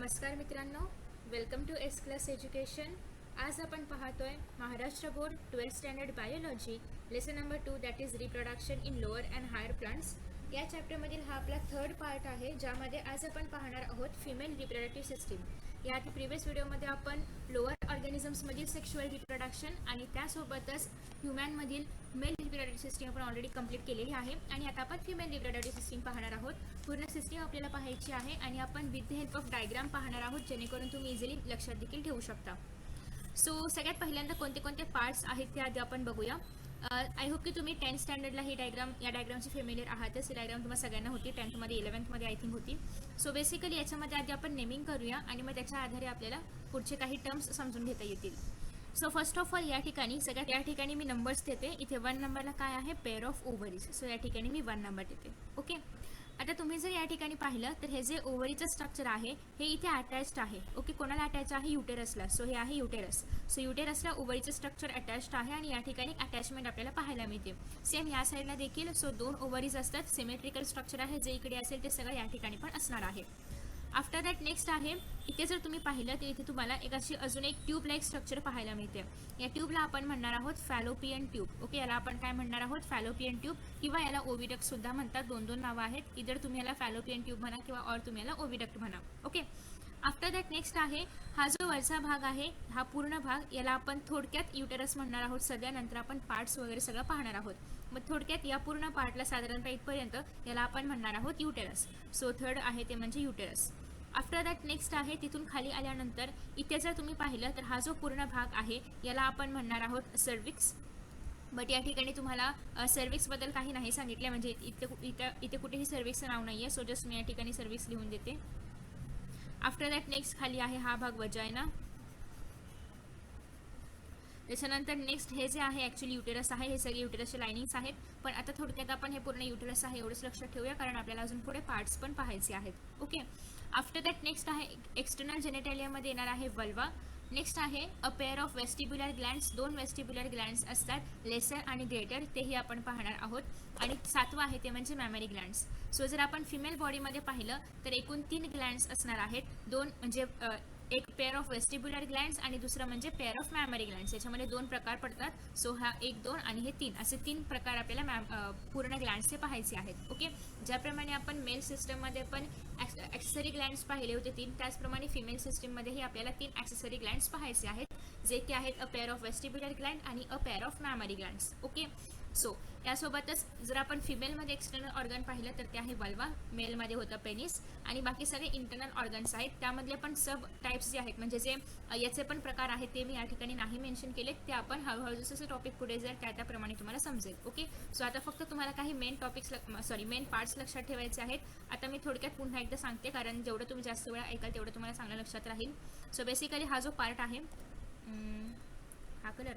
नमस्कार मित्रांनो, welcome to S class education. आज आपण पाहतोय Maharashtra board 12th standard biology lesson number 2 that is reproduction in lower and higher plants. या चॅप्टरमधील हा आपला थर्ड पार्ट आहे, ज्यामध्ये आज आपण पाहणार आहोत फिमेल रिप्रोडक्टिव्ह सिस्टीम. याआधी प्रिव्हियस व्हिडिओमध्ये आपण लोअर ऑर्गॅनिझम्समधील सेक्शुअल रिप्रोडक्शन आणि त्यासोबतच ह्युमॅनमधील मेल रिप्रोडक्टिव्ह सिस्टीम आपण ऑलरेडी कंप्लीट केलेली आहे आणि आता आपण फिमेल रिप्रोडक्टिव्ह सिस्टीम पाहणार आहोत. पूर्ण सिस्टीम आपल्याला पाहायची आहे आणि आपण with the help of diagram पाहणार आहोत, जेणेकरून तुम्ही इझिली लक्षात देखील ठेवू शकता. सो सगळ्यात पहिल्यांदा कोणते कोणते पार्ट्स आहेत ते आधी आपण बघूया. आय होप की तुम्ही 10th स्टँडर्डला ही या डायग्रामची फेमिलियर आहातच. ही डायग्राम तुम्हाला सगळ्यांना होती, 10thमध्ये 11thमध्ये आय थिंक होती. सो बेसिकली याच्यामध्ये आधी आपण नेमिंग करूया आणि मग त्याच्या आधारे आपल्याला पुढचे काही टर्म्स समजून घेता येतील. सो फर्स्ट ऑफ ऑल या ठिकाणी मी नंबर्स देते. इथे 1 नंबरला काय आहे, पेअर ऑफ ओव्हरीज. सो या ठिकाणी मी 1 नंबर देते. ओके, आता तुम्ही जर या ठिकाणी पाहिलं तर हे जे ओव्हरीचं स्ट्रक्चर आहे हे इथे अटॅच्ड आहे. ओके, कोणाला अटॅच आहे, युटेरसला. सो हे आहे युटेरस. सो युटेरसला ओव्हरीचं स्ट्रक्चर अटॅच्ड आहे आणि या ठिकाणी अटॅचमेंट आपल्याला पाहायला मिळते. सेम या साईडला देखील. सो 2 ओव्हरीज असतात. सिमेट्रिकल स्ट्रक्चर आहे, जे इकडे असेल ते सगळं या ठिकाणी पण असणार आहे. आफ्टर दॅट नेक्स्ट आहे, इथे जर तुम्ही पाहिलं तर इथे तुम्हाला एक अशी अजून एक ट्यूब लाईक स्ट्रक्चर पाहायला मिळते. या ट्यूबला आपण म्हणणार आहोत फॅलोपियन ट्यूब. ओके, याला आपण काय म्हणणार आहोत, फॅलोपियन ट्यूब, किंवा याला ओव्हिडक्ट सुद्धा म्हणतात. 2 नावं आहेत. इधर तुम्ही याला फॅलोपियन ट्यूब म्हणा किंवा और तुम्ही याला ओव्हिडक्ट म्हणा. ओके, आफ्टर दॅट नेक्स्ट आहे, हा जो वरचा भाग आहे, हा पूर्ण भाग, याला आपण थोडक्यात युटेरस म्हणणार आहोत. सगळ्यानंतर आपण पार्ट्स वगैरे सगळं पाहणार आहोत. मग थोडक्यात या पूर्ण पार्टला साधारणतः इथपर्यंत याला आपण म्हणणार आहोत युटेरस. सो थर्ड आहे ते म्हणजे युटेरस. आफ्टर दॅट नेक्स्ट आहे, तिथून खाली आल्यानंतर इथे जर तुम्ही पाहिलं तर हा जो पूर्ण भाग आहे याला आपण म्हणणार आहोत सर्विक्स. बट या ठिकाणी तुम्हाला सर्विक्सबद्दल काही नाही सांगितलं, म्हणजे इथे कुठेही सर्विक्सचं नाव नाही आहे. सो जस्ट मी या ठिकाणी सर्विक्स लिहून देते. आफ्टर दॅट नेक्स्ट खाली आहे हा भाग वजायना. त्याच्यानंतर नेक्स्ट हे जे आहे ॲक्च्युली युटेरस आहे. हे सगळे युटेरसचे लाइनिंग्स आहेत, पण आता थोडक्यात आपण हे पूर्ण युटेरस आहे एवढंच लक्षात ठेवूया, कारण आपल्याला अजून पुढे पार्ट्स पण पाहायचे आहेत. ओके, आफ्टर दॅट नेक्स्ट आहे एक्सटर्नल जेनेटेलियामध्ये येणार आहे वल्वा. नेक्स्ट आहे अ pair of vestibular glands. 2 vestibular glands असतात, लेसर आणि ग्रेटर, तेही आपण पाहणार आहोत. आणि 7वं आहे ते म्हणजे मॅमरी ग्लँड्स. सो जर आपण फिमेल बॉडीमध्ये पाहिलं तर एकूण 3 ग्लँड्स असणार आहेत. 2 म्हणजे एक पेअर ऑफ वेस्टिब्युलर ग्लँड्स आणि दुसरं म्हणजे पेअर ऑफ मॅमरी ग्लँड्स. याच्यामध्ये 2 प्रकार पडतात. सो हा 1, 2 आणि हे 3 असे 3 प्रकार आपल्याला पूर्ण ग्लँड्सचे पाहायचे आहेत. ओके, ज्याप्रमाणे आपण मेल सिस्टममध्ये पण ॲक्सेसरी ग्लँड्स पाहिले होते 3, त्याचप्रमाणे फिमेल सिस्टममध्येही आपल्याला 3 ॲक्सेसरी ग्लँड्स पाहायचे आहेत, जे की आहेत a pair of vestibular gland आणि a pair of mammary glands. Okay, so यासोबतच जर आपण फिमेलमध्ये एक्सटर्नल ऑर्गन पाहिलं तर ते आहे वल्वा, मेलमध्ये होतं पेनिस, आणि बाकी सगळे इंटरनल ऑर्गन्स आहेत. त्यामधले पण सब टाईप्स जे आहेत, म्हणजे जे याचे पण प्रकार आहेत ते मी या ठिकाणी नाही मेन्शन केलेत. ते आपण हळूहळू जसं टॉपिक पुढे जाईल त्याप्रमाणे तुम्हाला समजेल. ओके, सो आता फक्त तुम्हाला काही मेन मेन पार्ट्स लक्षात ठेवायचे आहेत. आता मी थोडक्यात पुन्हा एकदा सांगते, कारण जेवढं तुम्ही जास्त वेळा ऐकाल तेवढं तुम्हाला चांगलं लक्षात राहील. सो बेसिकली हा जो पार्ट आहे, हा कलर.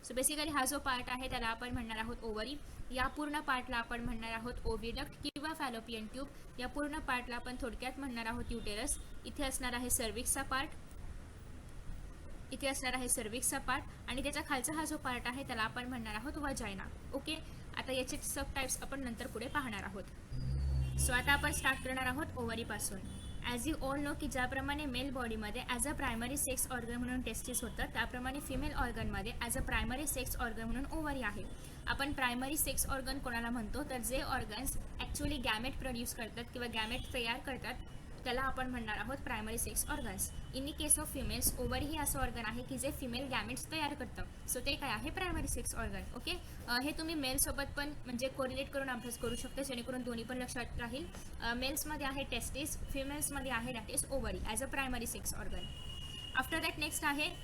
सो बेसिकली हा जो पार्ट आहे त्याला आपण म्हणणार आहोत ओव्हरी. या पूर्ण पार्टला आपण म्हणणार आहोत ओव्हिडक्ट किंवा फॅलोपियन ट्यूब. या पूर्ण पार्टला आपण थोडक्यात म्हणणार आहोत युटेरस. इथे असणार आहे सर्विक्सचा पार्ट, आणि त्याच्या खालचा हा जो पार्ट आहे त्याला आपण म्हणणार आहोत वजायना. ओके, आता याचे सब टाइप्स आपण नंतर पुढे पाहणार आहोत. सो आता आपण स्टार्ट करणार आहोत ओव्हरीपासून. ॲज यू ऑल नो की ज्याप्रमाणे मेल बॉडीमध्ये as a primary sex organ म्हणून टेस्टिस होतं, त्याप्रमाणे फिमेल ऑर्गनमध्ये as a primary sex organ म्हणून ओव्हरी आहे. आपण प्रायमरी सेक्स ऑर्गन कोणाला म्हणतो, तर जे ऑर्गन्स ॲक्च्युअली गॅमेट प्रोड्यूस करतात किंवा गॅमेट तयार करतात त्याला आपण म्हणणार आहोत primary sex organs. In the case of females, ovary ही असं ऑर्गन आहे की जे फिमेल गॅमेट्स तयार करतं. सो ते काय आहे, प्रायमरी सेक्स ऑर्गन. ओके, हे तुम्ही मेलसोबत पण म्हणजे कोरिलेट करून अभ्यास करू शकता, जेणेकरून दोन्ही पण लक्षात राहील. मेल्समध्ये आहे टेस्टिस, फिमेल्समध्ये आहे that is ovary as a primary sex organ. After that next आहे,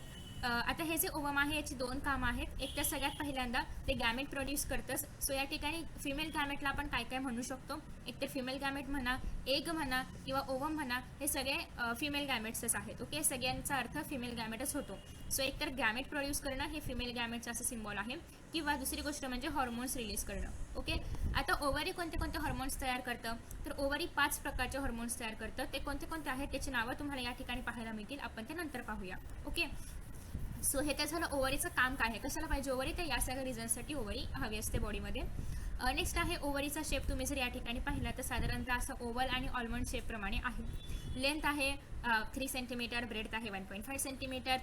आता हे जे ओवम आहे याची 2 कामं आहेत. एक तर सगळ्यात पहिल्यांदा ते गॅमेट प्रोड्यूस करतंच. सो या ठिकाणी फिमेल गॅमेटला आपण काय काय म्हणू शकतो, एक तर फिमेल गॅमेट म्हणा, एग म्हणा किंवा ओवम म्हणा, हे सगळे फिमेल गॅमेट्सच आहेत. ओके, सगळ्यांचा अर्थ फिमेल गॅमेटच होतो. सो एक तर गॅमेट प्रोड्यूस करणं हे फिमेल गॅमेटचं असं सिम्बॉल आहे, किंवा दुसरी गोष्ट म्हणजे हॉर्मोन्स रिलीज करणं. ओके, आता ओव्हरी कोणते कोणते हॉर्मोन्स तयार करतं, तर ओव्हरी 5 प्रकारचे हॉर्मोन्स तयार करतं. ते कोणते कोणते आहेत त्याची नावं तुम्हाला या ठिकाणी पाहायला मिळतील, आपण ते नंतर पाहूया. ओके, सो हे तर झालं ओव्हरीचं काम काय आहे, कशाला पाहिजे ओव्हरी, तर या सगळ्या रिझन्ससाठी ओव्हरी हवी असते बॉडीमध्ये. नेक्स्ट आहे ओव्हरीचा शेप. तुम्ही जर या ठिकाणी पाहिला तर साधारणतः असा ओव्हल आणि ऑलमंड शेप प्रमाणे आहे. लेंथ आहे 3 सेंटीमीटर, ब्रेड्थ आहे 1.5 सेंटीमीटर,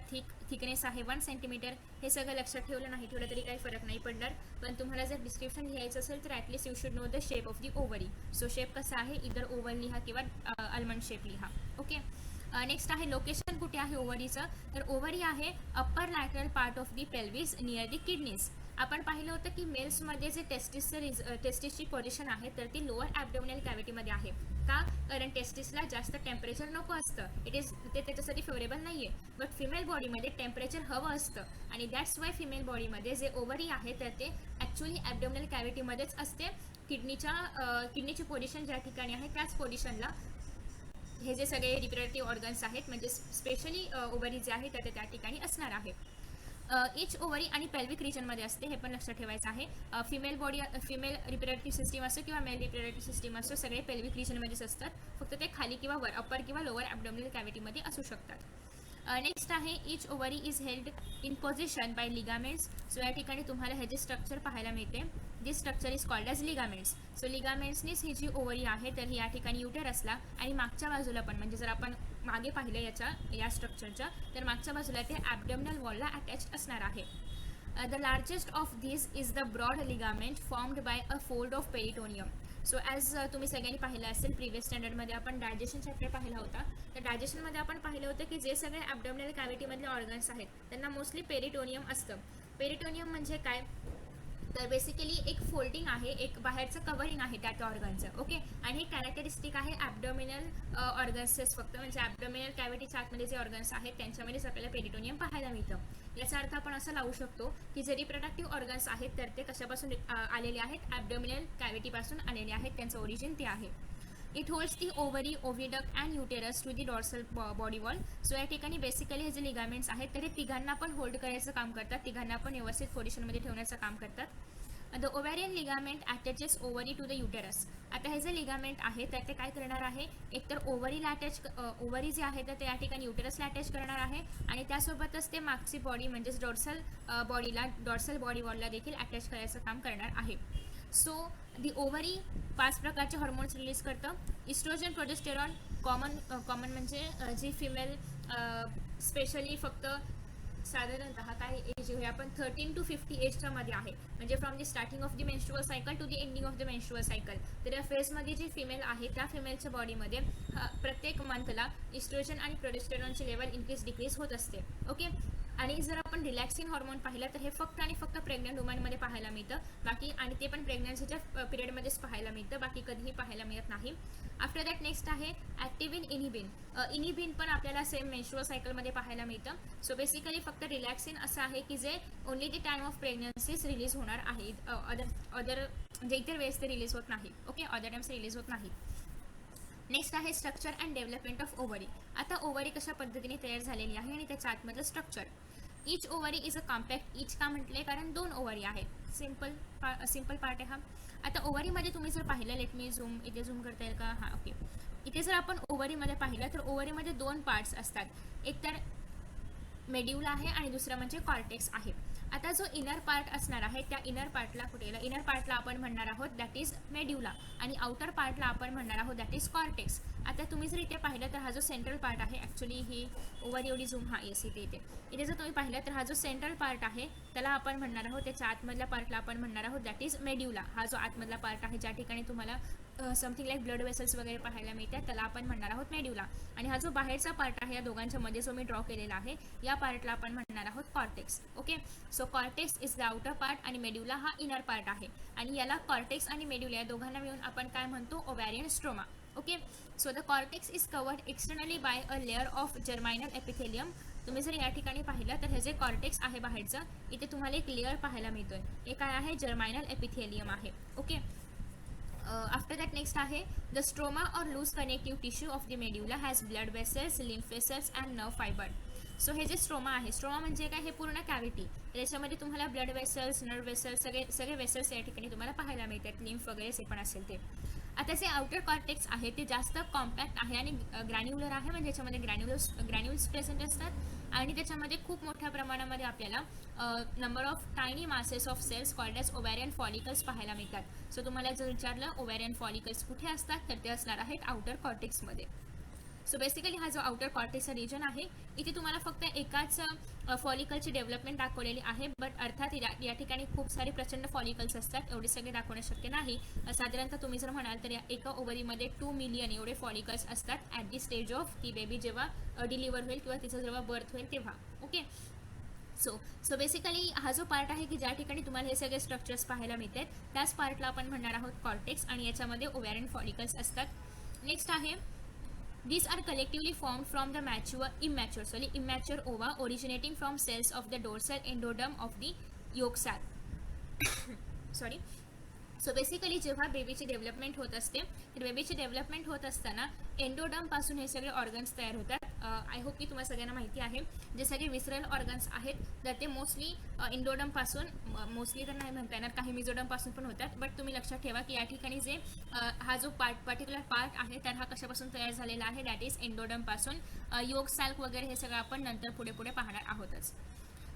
थिकनेस आहे 1 सेंटीमीटर. हे सगळं लक्षात ठेवलं नाही ठेवलं तरी काही फरक नाही पडणार, पण तुम्हाला जर डिस्क्रिप्शन लिहायचं असेल तर at least you should know the shape of the ovary. So shape कसा आहे, इधर ओव्हल लिहा किंवा आल्मंड शेप लिहा. ओके. नेक्स्ट आहे लोकेशन कुठे आहे ओव्हरीचं, तर ओव्हरी आहे upper lateral part of the pelvis near the kidneys. आपण पाहिलं होतं की मेल्समध्ये जे टेस्टिसची पोझिशन आहे तर ती लोअर ॲब्डोमिनल कॅव्हिटीमध्ये आहे. का? कारण टेस्टिसला जास्त टेम्परेचर नको असतं, ते त्याच्यासाठी फेवरेबल नाही आहे. बट फिमेल बॉडीमध्ये टेम्परेचर हवं असतं आणि दॅट्स वाय फिमेल बॉडीमध्ये जे ओव्हरी आहे तर ते ॲक्च्युली ॲब्डोमिनल कॅव्हिटीमध्येच असते. किडनीची पोझिशन ज्या ठिकाणी आहे त्याच पोझिशनला हे जे सगळे रिप्रोडक्टिव्ह ऑर्गन्स आहेत म्हणजे स्पेशली ओव्हरी जे आहे तर ते त्या ठिकाणी असणार आहे. इच ओव्हरी आणि पेल्विक रिजनमध्ये असते, हे पण लक्षात ठेवायचं आहे. फिमेल रिप्रोडक्टिव्ह सिस्टीम असो किंवा मेल रिप्रोडक्टिव्ह सिस्टीम असो सगळे पेल्विक रिजनमध्येच असतात, फक्त ते खाली किंवा वर अप्पर किंवा लोअर ॲब्डोमिनल कॅव्हिटीमध्ये असू शकतात. नेक्स्ट आहे each ovary is held in position by ligaments. So या ठिकाणी तुम्हाला हे जे स्ट्रक्चर पाहायला मिळते, this structure is called as ligaments. So लिगामेंट्सनीच ही जी ओव्हरी आहे तर ही या ठिकाणी युटेरसला आणि मागच्या बाजूला पण म्हणजे जर आपण मागे पाहिलं या स्ट्रक्चरच्या तर मागच्या बाजूला ते ॲब्डोमिनल वॉलला अटॅच असणार आहे. The largest of this is the broad ligament formed by a fold of peritoneum. So as तुम्ही सगळ्यांनी पाहिलं असेल प्रिव्हियस स्टँडर्डमध्ये आपण डायजेशन चॅप्टर पाहिला होता, तर डायजेशनमध्ये आपण पाहिलं होतं की जे सगळे ॲब्डोमिनल कॅव्हिटीमधले ऑर्गन्स आहेत त्यांना मोस्टली पेरिटोनियम असतं. पेरिटोनियम म्हणजे काय, तर बेसिकली एक फोल्डिंग आहे, एक बाहेरचं कव्हरिंग आहे त्या ऑर्गनचं. ओके. आणि हे कॅरेक्टरिस्टिक आहे ॲब्डोमिनल ऑर्गन्सेस फक्त, म्हणजे ॲब्डोमिनल कॅव्हिटीच्या आतमध्ये जे ऑर्गन्स आहेत त्यांच्यामध्येच आपल्याला पेरिटोनियम पाहायला मिळतं. याचा अर्थ आपण असं लावू शकतो की जे रिप्रोडक्टिव्ह ऑर्गन्स आहेत तर ते कशापासून आलेले आहेत, ॲब्डोमिनल कॅव्हिटीपासून आलेले आहेत, त्यांचं ओरिजिन ते आहे. It holds the ovary, oviduct and uterus to the dorsal body wall. So या ठिकाणी बेसिकली हे जे लिगामेंट्स आहेत तर ते तिघांना पण होल्ड करायचं काम करतात, तिघांना पण व्यवस्थित पोझिशनमध्ये ठेवण्याचं काम करतात. The ovarian ligament attaches ovary to the uterus. आता हे जे लिगामेंट आहे तर ते काय करणार आहे, एकतर ओव्हरीला ओव्हरी जे आहे तर ते या ठिकाणी युटेरसला अटॅच करणार आहे आणि त्यासोबतच ते मागची बॉडी म्हणजेच डॉर्सल बॉडी वॉलला देखील अटॅच करायचं काम करणार आहे. सो दी ओव्हरी 5 प्रकारचे हॉर्मोन्स रिलीज करतं. इस्ट्रोजन, प्रोजेस्टेरॉन कॉमन म्हणजे जी फिमेल स्पेशली फक्त साधारणतः काय एज आहे आपण 13 to 50 एजच्या मध्ये आहे, म्हणजे from the starting of the menstrual cycle to the ending of the menstrual cycle. तर या फेजमध्ये जी फिमेल आहे त्या फिमेलच्या बॉडीमध्ये प्रत्येक मंथला इस्ट्रोजन आणि प्रोजेस्टेरॉनची लेवल इन्क्रीज डिक्रीज होत असते. ओके. आणि जर आपण रिलॅक्सिंग हॉर्मोन पाहिलं तर हे फक्त आणि फक्त प्रेग्नंट वुमनमध्ये पाहायला मिळतं, बाकी आणि ते पण प्रेग्नन्सीच्या पिरियडमध्येच पाहायला मिळतं, बाकी कधीही पाहायला मिळत नाही. आफ्टर दॅट नेक्स्ट आहे ॲक्टिव्हिन इनिबिन. इनिबिन पण आपल्याला सेम मेन्स्ट्रुअल सायकलमध्ये पाहायला मिळतं. सो बेसिकली फक्त रिलॅक्सिन असं आहे की जे only the time of pregnancies release होणार आहे, अदर म्हणजे इतर वेळेस ते रिलीज होत नाही. ओके. अदर टाइम्स रिलीज होत नाही. नेक्स्ट आहे structure and development of ovary. आता ओव्हरी कशा पद्धतीने तयार झालेली आहे आणि त्याच्या आतमधलं structure. Each ovary is a compact. Each का म्हटले, कारण 2 ओव्हरी आहेत. सिम्पल पार्ट आहे हा. आता ओव्हरीमध्ये तुम्ही जर पाहिलं, लेट मी इथे झूम करता येईल का, हां ओके. इथे जर आपण ओव्हरीमध्ये पाहिलं तर ओव्हरीमध्ये 2 पार्ट्स असतात, एक तर मेड्युला आहे आणि दुसरं म्हणजे कॉर्टेक्स आहे. आता जो इनर पार्ट असणार आहे त्या इनर पार्टला आपण म्हणणार आहोत दॅट इज मेड्युला आणि आउटर पार्टला आपण म्हणणार आहोत दॅट इज कॉर्टेक्स. आता तुम्ही जर इथे पाहिलं तर हा जो सेंट्रल पार्ट आहे, ॲक्च्युली ही ओव्हरी एवढी झूम इथे जर तुम्ही पाहिलं तर हा जो सेंट्रल पार्ट आहे त्याला आपण म्हणणार आहोत, त्याच्या आतमधल्या पार्टला आपण म्हणणार आहोत दॅट इज मेड्युला. हा जो आतमधला पार्ट आहे ज्या ठिकाणी तुम्हाला समथिंग लाईक ब्लड वेसल्स वगैरे पाहायला मिळतात त्याला आपण म्हणणार आहोत मेड्युला. आणि हा जो बाहेरचा पार्ट आहे या दोघांच्या मध्ये जो मी ड्रॉ केलेला आहे या पार्टला आपण म्हणणार आहोत cortex. Okay. So cortex is the outer part आणि मेड्युला हा इनर पार्ट आहे आणि याला कॉर्टेक्स आणि मेड्युला या दोघांना मिळून आपण काय म्हणतो, ovarian stroma. Okay. So the cortex is covered externally by a layer of germinal epithelium. तुम्ही जर या ठिकाणी पाहिलं तर हे जे कॉर्टेक्स आहे बाहेरचं इथे तुम्हाला एक लेअर पाहायला मिळतोय, हे काय आहे, जर्मायनल एपिथेलियम आहे. ओके. आफ्टर दॅट नेक्स्ट आहे the stroma or loose connective tissue of the medulla has blood vessels, lymph vessels and nerve fibre. So हे जे स्ट्रोमा आहे, स्ट्रोमा म्हणजे काय, हे पूर्ण कॅव्हिटी, त्याच्यामध्ये तुम्हाला ब्लड वेसल्स, नर्व वेसल्स सगळे वेसल्स या ठिकाणी तुम्हाला पाहायला मिळतात, लिम्फ वगैरे जे पण असेल ते. आता जे आउटर कॉर्टेक्स आहे ते जास्त कॉम्पॅक्ट आहे आणि ग्रॅन्युलर आहे, म्हणजे याच्यामध्ये ग्रॅन्युल्स प्रेझेंट असतात आणि त्याच्यामध्ये खूप मोठ्या प्रमाणामध्ये आपल्याला number of tiny masses of cells called as ovarian follicles पाहायला मिळतात. सो तुम्हाला जर विचारलं ओव्हॅरियन फॉलिकल्स कुठे असतात तर ते असणार आहेत आउटर कॉर्टेक्समध्ये. सो बेसिकली हा जो आउटर कॉर्टेक्सचा रिजन आहे इथे तुम्हाला फक्त एकाच फॉलिकलची डेव्हलपमेंट दाखवलेली आहे, बट अर्थात या ठिकाणी खूप सारे प्रचंड फॉलिकल्स असतात, एवढे सगळे दाखवणं शक्य नाही. साधारणतः तुम्ही जर म्हणाल तर एका ओव्हरीमध्ये 2 मिलियन एवढे फॉलिकल्स असतात ॲट दी स्टेज ऑफ ती बेबी जेव्हा डिलिव्हर होईल किंवा तिचं जेव्हा बर्थ होईल तेव्हा. ओके, सो बेसिकली हा जो पार्ट आहे की ज्या ठिकाणी तुम्हाला हे सगळे स्ट्रक्चर्स पाहायला मिळतात त्याच पार्टला आपण म्हणणार आहोत कॉर्टेक्स आणि याच्यामध्ये ओव्हॅरियन फॉलिकल्स असतात. नेक्स्ट आहे these are collectively formed from the immature ova originating from cells of the dorsal endoderm of the yolk sac. Sorry. So basically जेव्हा बेबीची डेव्हलपमेंट होत असते तर बेबीची डेव्हलपमेंट होत असताना एंडोडर्म पासून हे सगळे ऑर्गन्स तयार होतात. आय होप की तुम्हाला सगळ्यांना माहिती आहे जे सगळे विसरल ऑर्गन्स आहेत तर ते मोस्टली एंडोडर्म पासून, मोस्टली तर नाही म्हणता येणार, काही मिझोडर्म पासून पण होतात, बट तुम्ही लक्षात ठेवा की या ठिकाणी जे हा जो पर्टिक्युलर पार्ट आहे तर हा कशापासून तयार झालेला आहे, दॅट इज एंडोडर्म पासून. योग सॅल्क वगैरे हे सगळं आपण नंतर पुढे पाहणार आहोतच.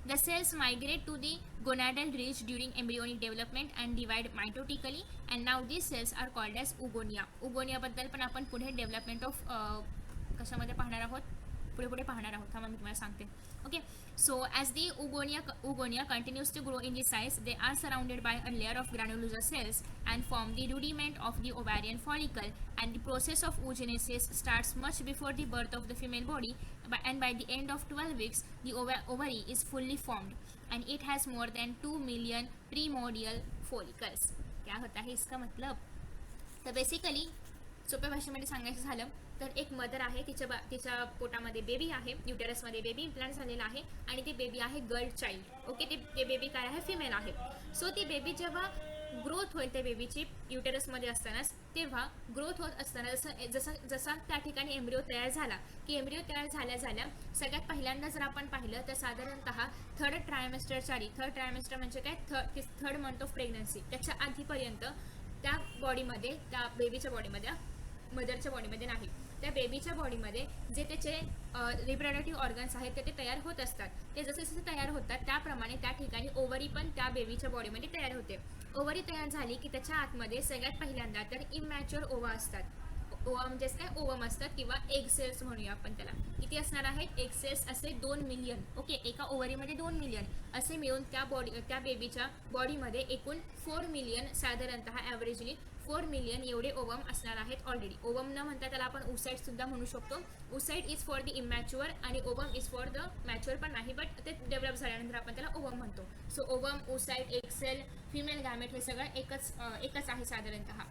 The cells migrate to the gonadal ridge during embryonic development and divide mitotically, and now these cells are called as oogonia. Oogonia बद्दल पण आपण पुढे डेव्हलपमेंट ऑफ कशामध्ये पाहणार आहोत, पुढे पाहणार आहोत, थांबा मी तुम्हाला सांगते. Okay, so as the oogonia continues to grow in the size, they are surrounded by a layer of granulosa cells and form the rudiment of the ovarian follicle, and the process of oogenesis starts much before the birth of the female body, and by the end of 12 weeks the ovary is fully formed and it has more than 2 million primordial follicles. क्या होता है इसका मतलब? तर basically सोप्या भाषेमध्ये सांगायचं झालं तर एक मदर आहे, तिच्या पोटामध्ये बेबी आहे, युटेरसमध्ये बेबी इम्प्लांट झालेला आहे आणि ती बेबी आहे गर्ल चाइल्ड. ओके, ते बेबी काय आहे, फिमेल आहे. सो ती बेबी जेव्हा ग्रोथ होईल त्या बेबीची युटेरसमध्ये असतानाच, तेव्हा ग्रोथ होत असताना जसा त्या ठिकाणी एम्ब्रिओ तयार झाला की एम्ब्रिओ तयार झाल्या सगळ्यात पहिल्यांदा जर आपण पाहिलं तर साधारणतः थर्ड ट्रायमेस्टर म्हणजे काय, थर्ड मंथ ऑफ प्रेग्नन्सी, त्याच्या आधीपर्यंत त्या बॉडीमध्ये, त्या बेबीच्या बॉडीमध्ये, मदरच्या बॉडीमध्ये नाही, त्या बेबीच्या बॉडीमध्ये जे त्याचे रिप्रोडक्टिव्ह ऑर्गन्स आहेत ते तयार होत असतात. ते जसे तयार होतात त्याप्रमाणे त्या ठिकाणी ओव्हरी पण त्या बेबीच्या बॉडीमध्ये तयार होते. ओव्हरी तयार झाली की त्याच्या आतमध्ये सगळ्यात पहिल्यांदा तर इमॅच्युअर ओव्हा असतात. ओव्हा म्हणजेच काय, ओवम असतात किंवा एग सेल्स म्हणूया आपण त्याला. किती असणार आहेत एग सेल्स, असे 2 मिलियन. ओके, एका ओव्हरीमध्ये 2 मिलियन असे मिळून त्या बेबीच्या बॉडीमध्ये एकूण 4 मिलियन, साधारणतः ॲव्हरेजली 4 मिलियन एवढे ओवम असणार आहेत ऑलरेडी. ओवम न म्हणता त्याला आपण ओसाइट सुद्धा म्हणू शकतो. Oocyte is for the immature आणि ovum is for the mature पण नाही, बट ते डेव्हलप झाल्यानंतर आपण त्याला ओवम म्हणतो. So ovum, oocyte, egg cell, female gamete हे सगळं एकच आहे साधारणतः.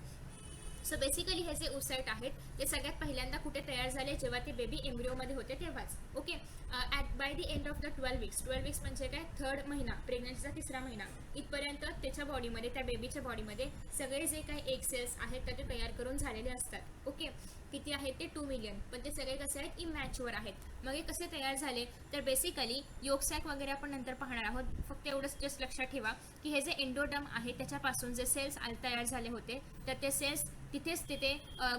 सो बेसिकली हे जे ओसाइट आहेत ते सगळ्यात पहिल्यांदा कुठे तयार झाले, जेव्हा ते बेबी एम्ब्रिओमध्ये होते तेव्हाच. Okay, by the end of the 12 weeks म्हणजे काय, थर्ड महिना, प्रेग्नन्सीचा 3रा महिना इथपर्यंत त्याच्या बॉडीमध्ये, त्या बेबीच्या बॉडीमध्ये सगळे जे काही एग सेल्स आहेत तर ते तयार करून झालेले असतात. ओके, किती आहेत ते 2 मिलियन, पण ते सगळे कसे आहेत, इमॅच्युअर आहेत. मग हे कसे तयार झाले तर बेसिकली योग सॅक वगैरे आपण नंतर पाहणार आहोत. फक्त एवढंच जस्ट लक्षात ठेवा की हे जे एंडोडर्म आहे त्याच्यापासून जे सेल्स तयार झाले होते तर ते सेल्स तिथे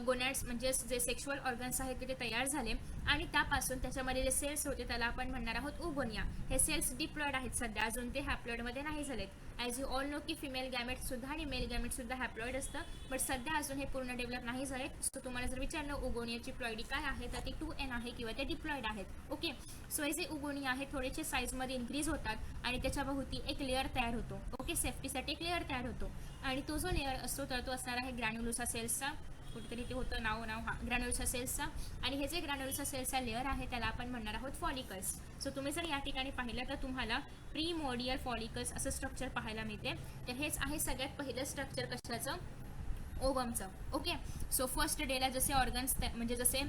गोनॅड्स म्हणजे जे सेक्शुअल ऑर्गन्स आहेत ते तयार झाले आणि त्यापासून त्याच्यामध्ये जे सेल्स होते त्याला आपण म्हणणार आहोत ओगोनिया. हे सेल्स डिप्लॉइड आहेत सध्या, अजून ते हॅप्लॉइडमध्ये नाही झालेत. ॲज यू ऑल नो की फिमेल गॅमेट सुद्धा आणि मेल गॅमेट सुद्धा हॅप्लॉइड असतं, बट सध्या अजून हे पूर्ण डेव्हलप नाही झालेत. सो तुम्हाला जर विचारलं ओगोनियाची प्लॉइडी काय आहे तर ती 2n आहे किंवा ते डिप्लॉइड आहेत. ओके, सो हे जे ओगोनिया आहेत थोडेसे साईजमध्ये इन्क्रीज होतात आणि त्याच्या भोवती एक लेअर तयार होतो. ओके, सेफ्टीसाठी एक लेअर तयार होतो आणि तो जो लेअर असतो तर तो असणार आहे ग्रॅन्युलोसा सेल्सचा. कुठेतरी ते होतं नाव हा ग्रॅन्युलोसा सेल्सचा. आणि हे जे ग्रॅन्युलोसा सेल्सचा लेअर आहे त्याला आपण म्हणणार आहोत फॉलिकल्स. सो तुम्ही जर या ठिकाणी पाहिलं तर तुम्हाला प्रीमोडियल फॉलिकल्स असं स्ट्रक्चर पाहायला मिळते. तर हेच आहे सगळ्यात पहिलं स्ट्रक्चर कशाचं, ओवमचं. ओके, सो फर्स्ट डेला जसे ऑर्गन्स म्हणजे जसे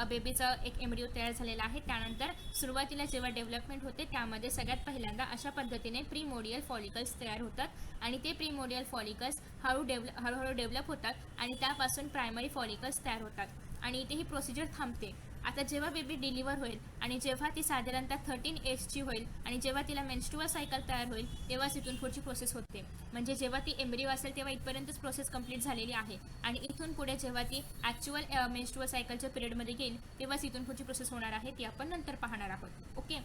बेबीचा एक एम्ब्रिओ तयार झालेला आहे त्यानंतर सुरुवातीला जेव्हा डेव्हलपमेंट होते त्यामध्ये सगळ्यात पहिल्यांदा अशा पद्धतीने प्रीमोडियल फॉलिकल्स तयार होतात आणि ते प्रीमोडियल फॉलिकल्स हळूहळू डेव्हलप होतात आणि त्यापासून प्रायमरी फॉलिकल्स तयार होतात आणि इथे ही प्रोसिजर थांबते आता जेव्हा बेबी डिलिव्हर होईल आणि जेव्हा ती साधारणतः 13 एजची होईल आणि जेव्हा तिला मेन्स्ट्रुअल सायकल तयार होईल तेव्हाच इथून पुढची प्रोसेस होते. म्हणजे जेव्हा ती एम्ब्रिओ असेल तेव्हा इथपर्यंतच प्रोसेस कंप्लीट झालेली आहे आणि इथून पुढे जेव्हा ती ॲक्च्युअल मेन्स्ट्रुअल सायकलच्या पिरियडमध्ये येईल तेव्हाच इथून पुढची प्रोसेस होणार आहे, ती आपण नंतर पाहणार आहोत. ओके,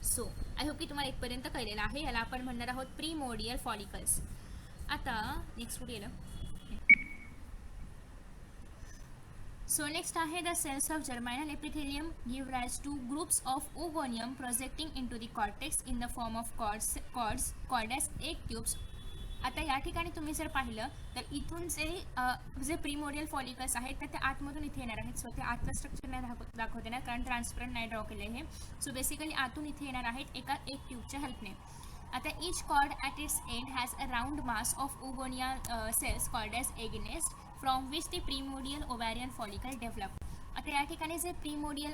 सो आय होप की तुम्हाला इथपर्यंत कळलेलं आहे. याला आपण म्हणणार आहोत प्रीमोडियल फॉलिकल्स. आता नेक्स्ट कुठे गेलं? So next आहे the cells of germinal epithelium give rise to groups of oogonium projecting into the cortex in the form of cords called as egg tubes. आता या ठिकाणी तुम्ही जर पाहिलं तर इथून जे प्रीमोडियल फॉलिकल्स आहेत तर ते आतमधून इथे येणार आहेत. सो ते आतलं स्ट्रक्चर नाही दाखवते ना, कारण ट्रान्सपरंट नाही ड्रॉ केलं आहे. सो बेसिकली आतून इथे येणार आहेत एका एक ट्यूबच्या हेल्पने. आता each cord at its end has a round mass of oogonia cells called as egg nest from which the primordial ovarian follicle develop. आता या ठिकाणी जे प्रीमोडियल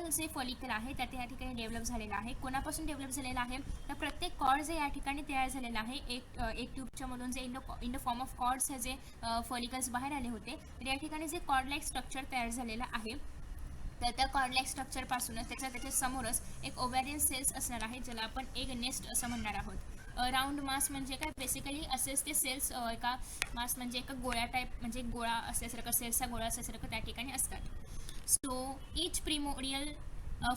जे फॉलिकल आहे तर ते या ठिकाणी डेव्हलप झालेलं आहे. कोणापासून डेव्हलप झालेलं आहे तर प्रत्येक कॉर्ड जे या ठिकाणी तयार झालेलं आहे एक ट्यूबच्या मधून जे in the form of cords हे जे फॉलिकल्स बाहेर आले होते तर या ठिकाणी जे कॉर्ड लाईक स्ट्रक्चर तयार झालेलं आहे तर त्या कॉर्डलाईक स्ट्रक्चरपासूनच त्याच्या समोरच एक ओव्हॅरियन सेल्स असणार आहे ज्याला आपण एग नेस्ट असं म्हणणार आहोत. राऊंड मास म्हणजे काय, बेसिकली असेच ते सेल्स एका मास म्हणजे एका गोळ्या टाईप म्हणजे गोळा असल्यासारखं सेल्सचा गोळा असल्यासारखं त्या ठिकाणी असतात. So each primordial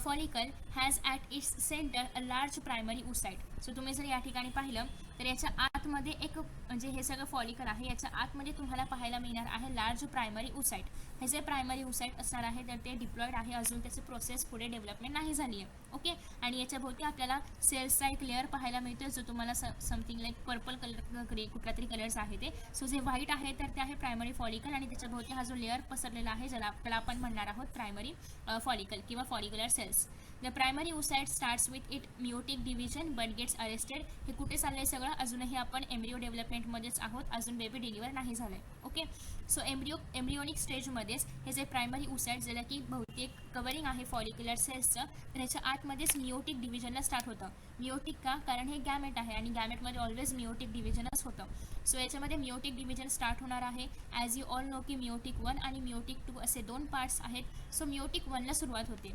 follicle has at its centre a large primary oocyte. So तुम्ही जर या ठिकाणी पाहिलं तर याच्या आतमध्ये एक म्हणजे हे सगळं फॉलिकल आहे, याच्या आतमध्ये तुम्हाला पाहायला मिळणार आहे लार्ज प्रायमरी ओसाइट. हे जे प्रायमरी ओसाइट असणार आहे तर ते डिप्लॉईड आहे, अजून त्याची प्रोसेस पुढे डेव्हलपमेंट नाही झाली आहे. ओके, आणि याच्या भोवती आपल्याला सेल्सचा एक लेअर पाहायला मिळतो जो तुम्हाला समथिंग लाईक पर्पल कलर कुठला तरी कलर्स आहे ते. सो जे व्हाईट आहे तर ते आहे प्रायमरी फॉलिकल आणि त्याच्या भोवती हा जो लेअर पसरलेला आहे ज्याला आपल्याला आपण म्हणणार आहोत प्रायमरी फॉलिकल किंवा follicular cells. The primary oocyte starts with it meiotic division but gets arrested. हे कुठे चाललंय सगळं, अजूनही आपण एम्ब्रिओ डेव्हलपमेंटमध्येच आहोत, अजून बेबी डिलिव्हर नाही झालंय. ओके, सो एम्ब्रिओनिक स्टेजमध्येच हे जे प्रायमरी ओसाइट ज्याला की बहुतेक कवरिंग आहे फॉलिक्युलर सेल्सचं तर ह्याच्या आतमध्येच मिओटिक डिव्हिजनला स्टार्ट होतं. मिओटिक का, कारण हे गॅमेट आहे आणि गॅमेटमध्ये ऑलवेज मिओटिक डिव्हिजनच होतं. सो याच्यामध्ये मिओटिक डिव्हिजन स्टार्ट होणार आहे. ॲज यू ऑल नो की मिओटिक 1 आणि मिओटिक 2 असे दोन पार्ट्स आहेत. सो मिओटिक 1ला सुरुवात होते.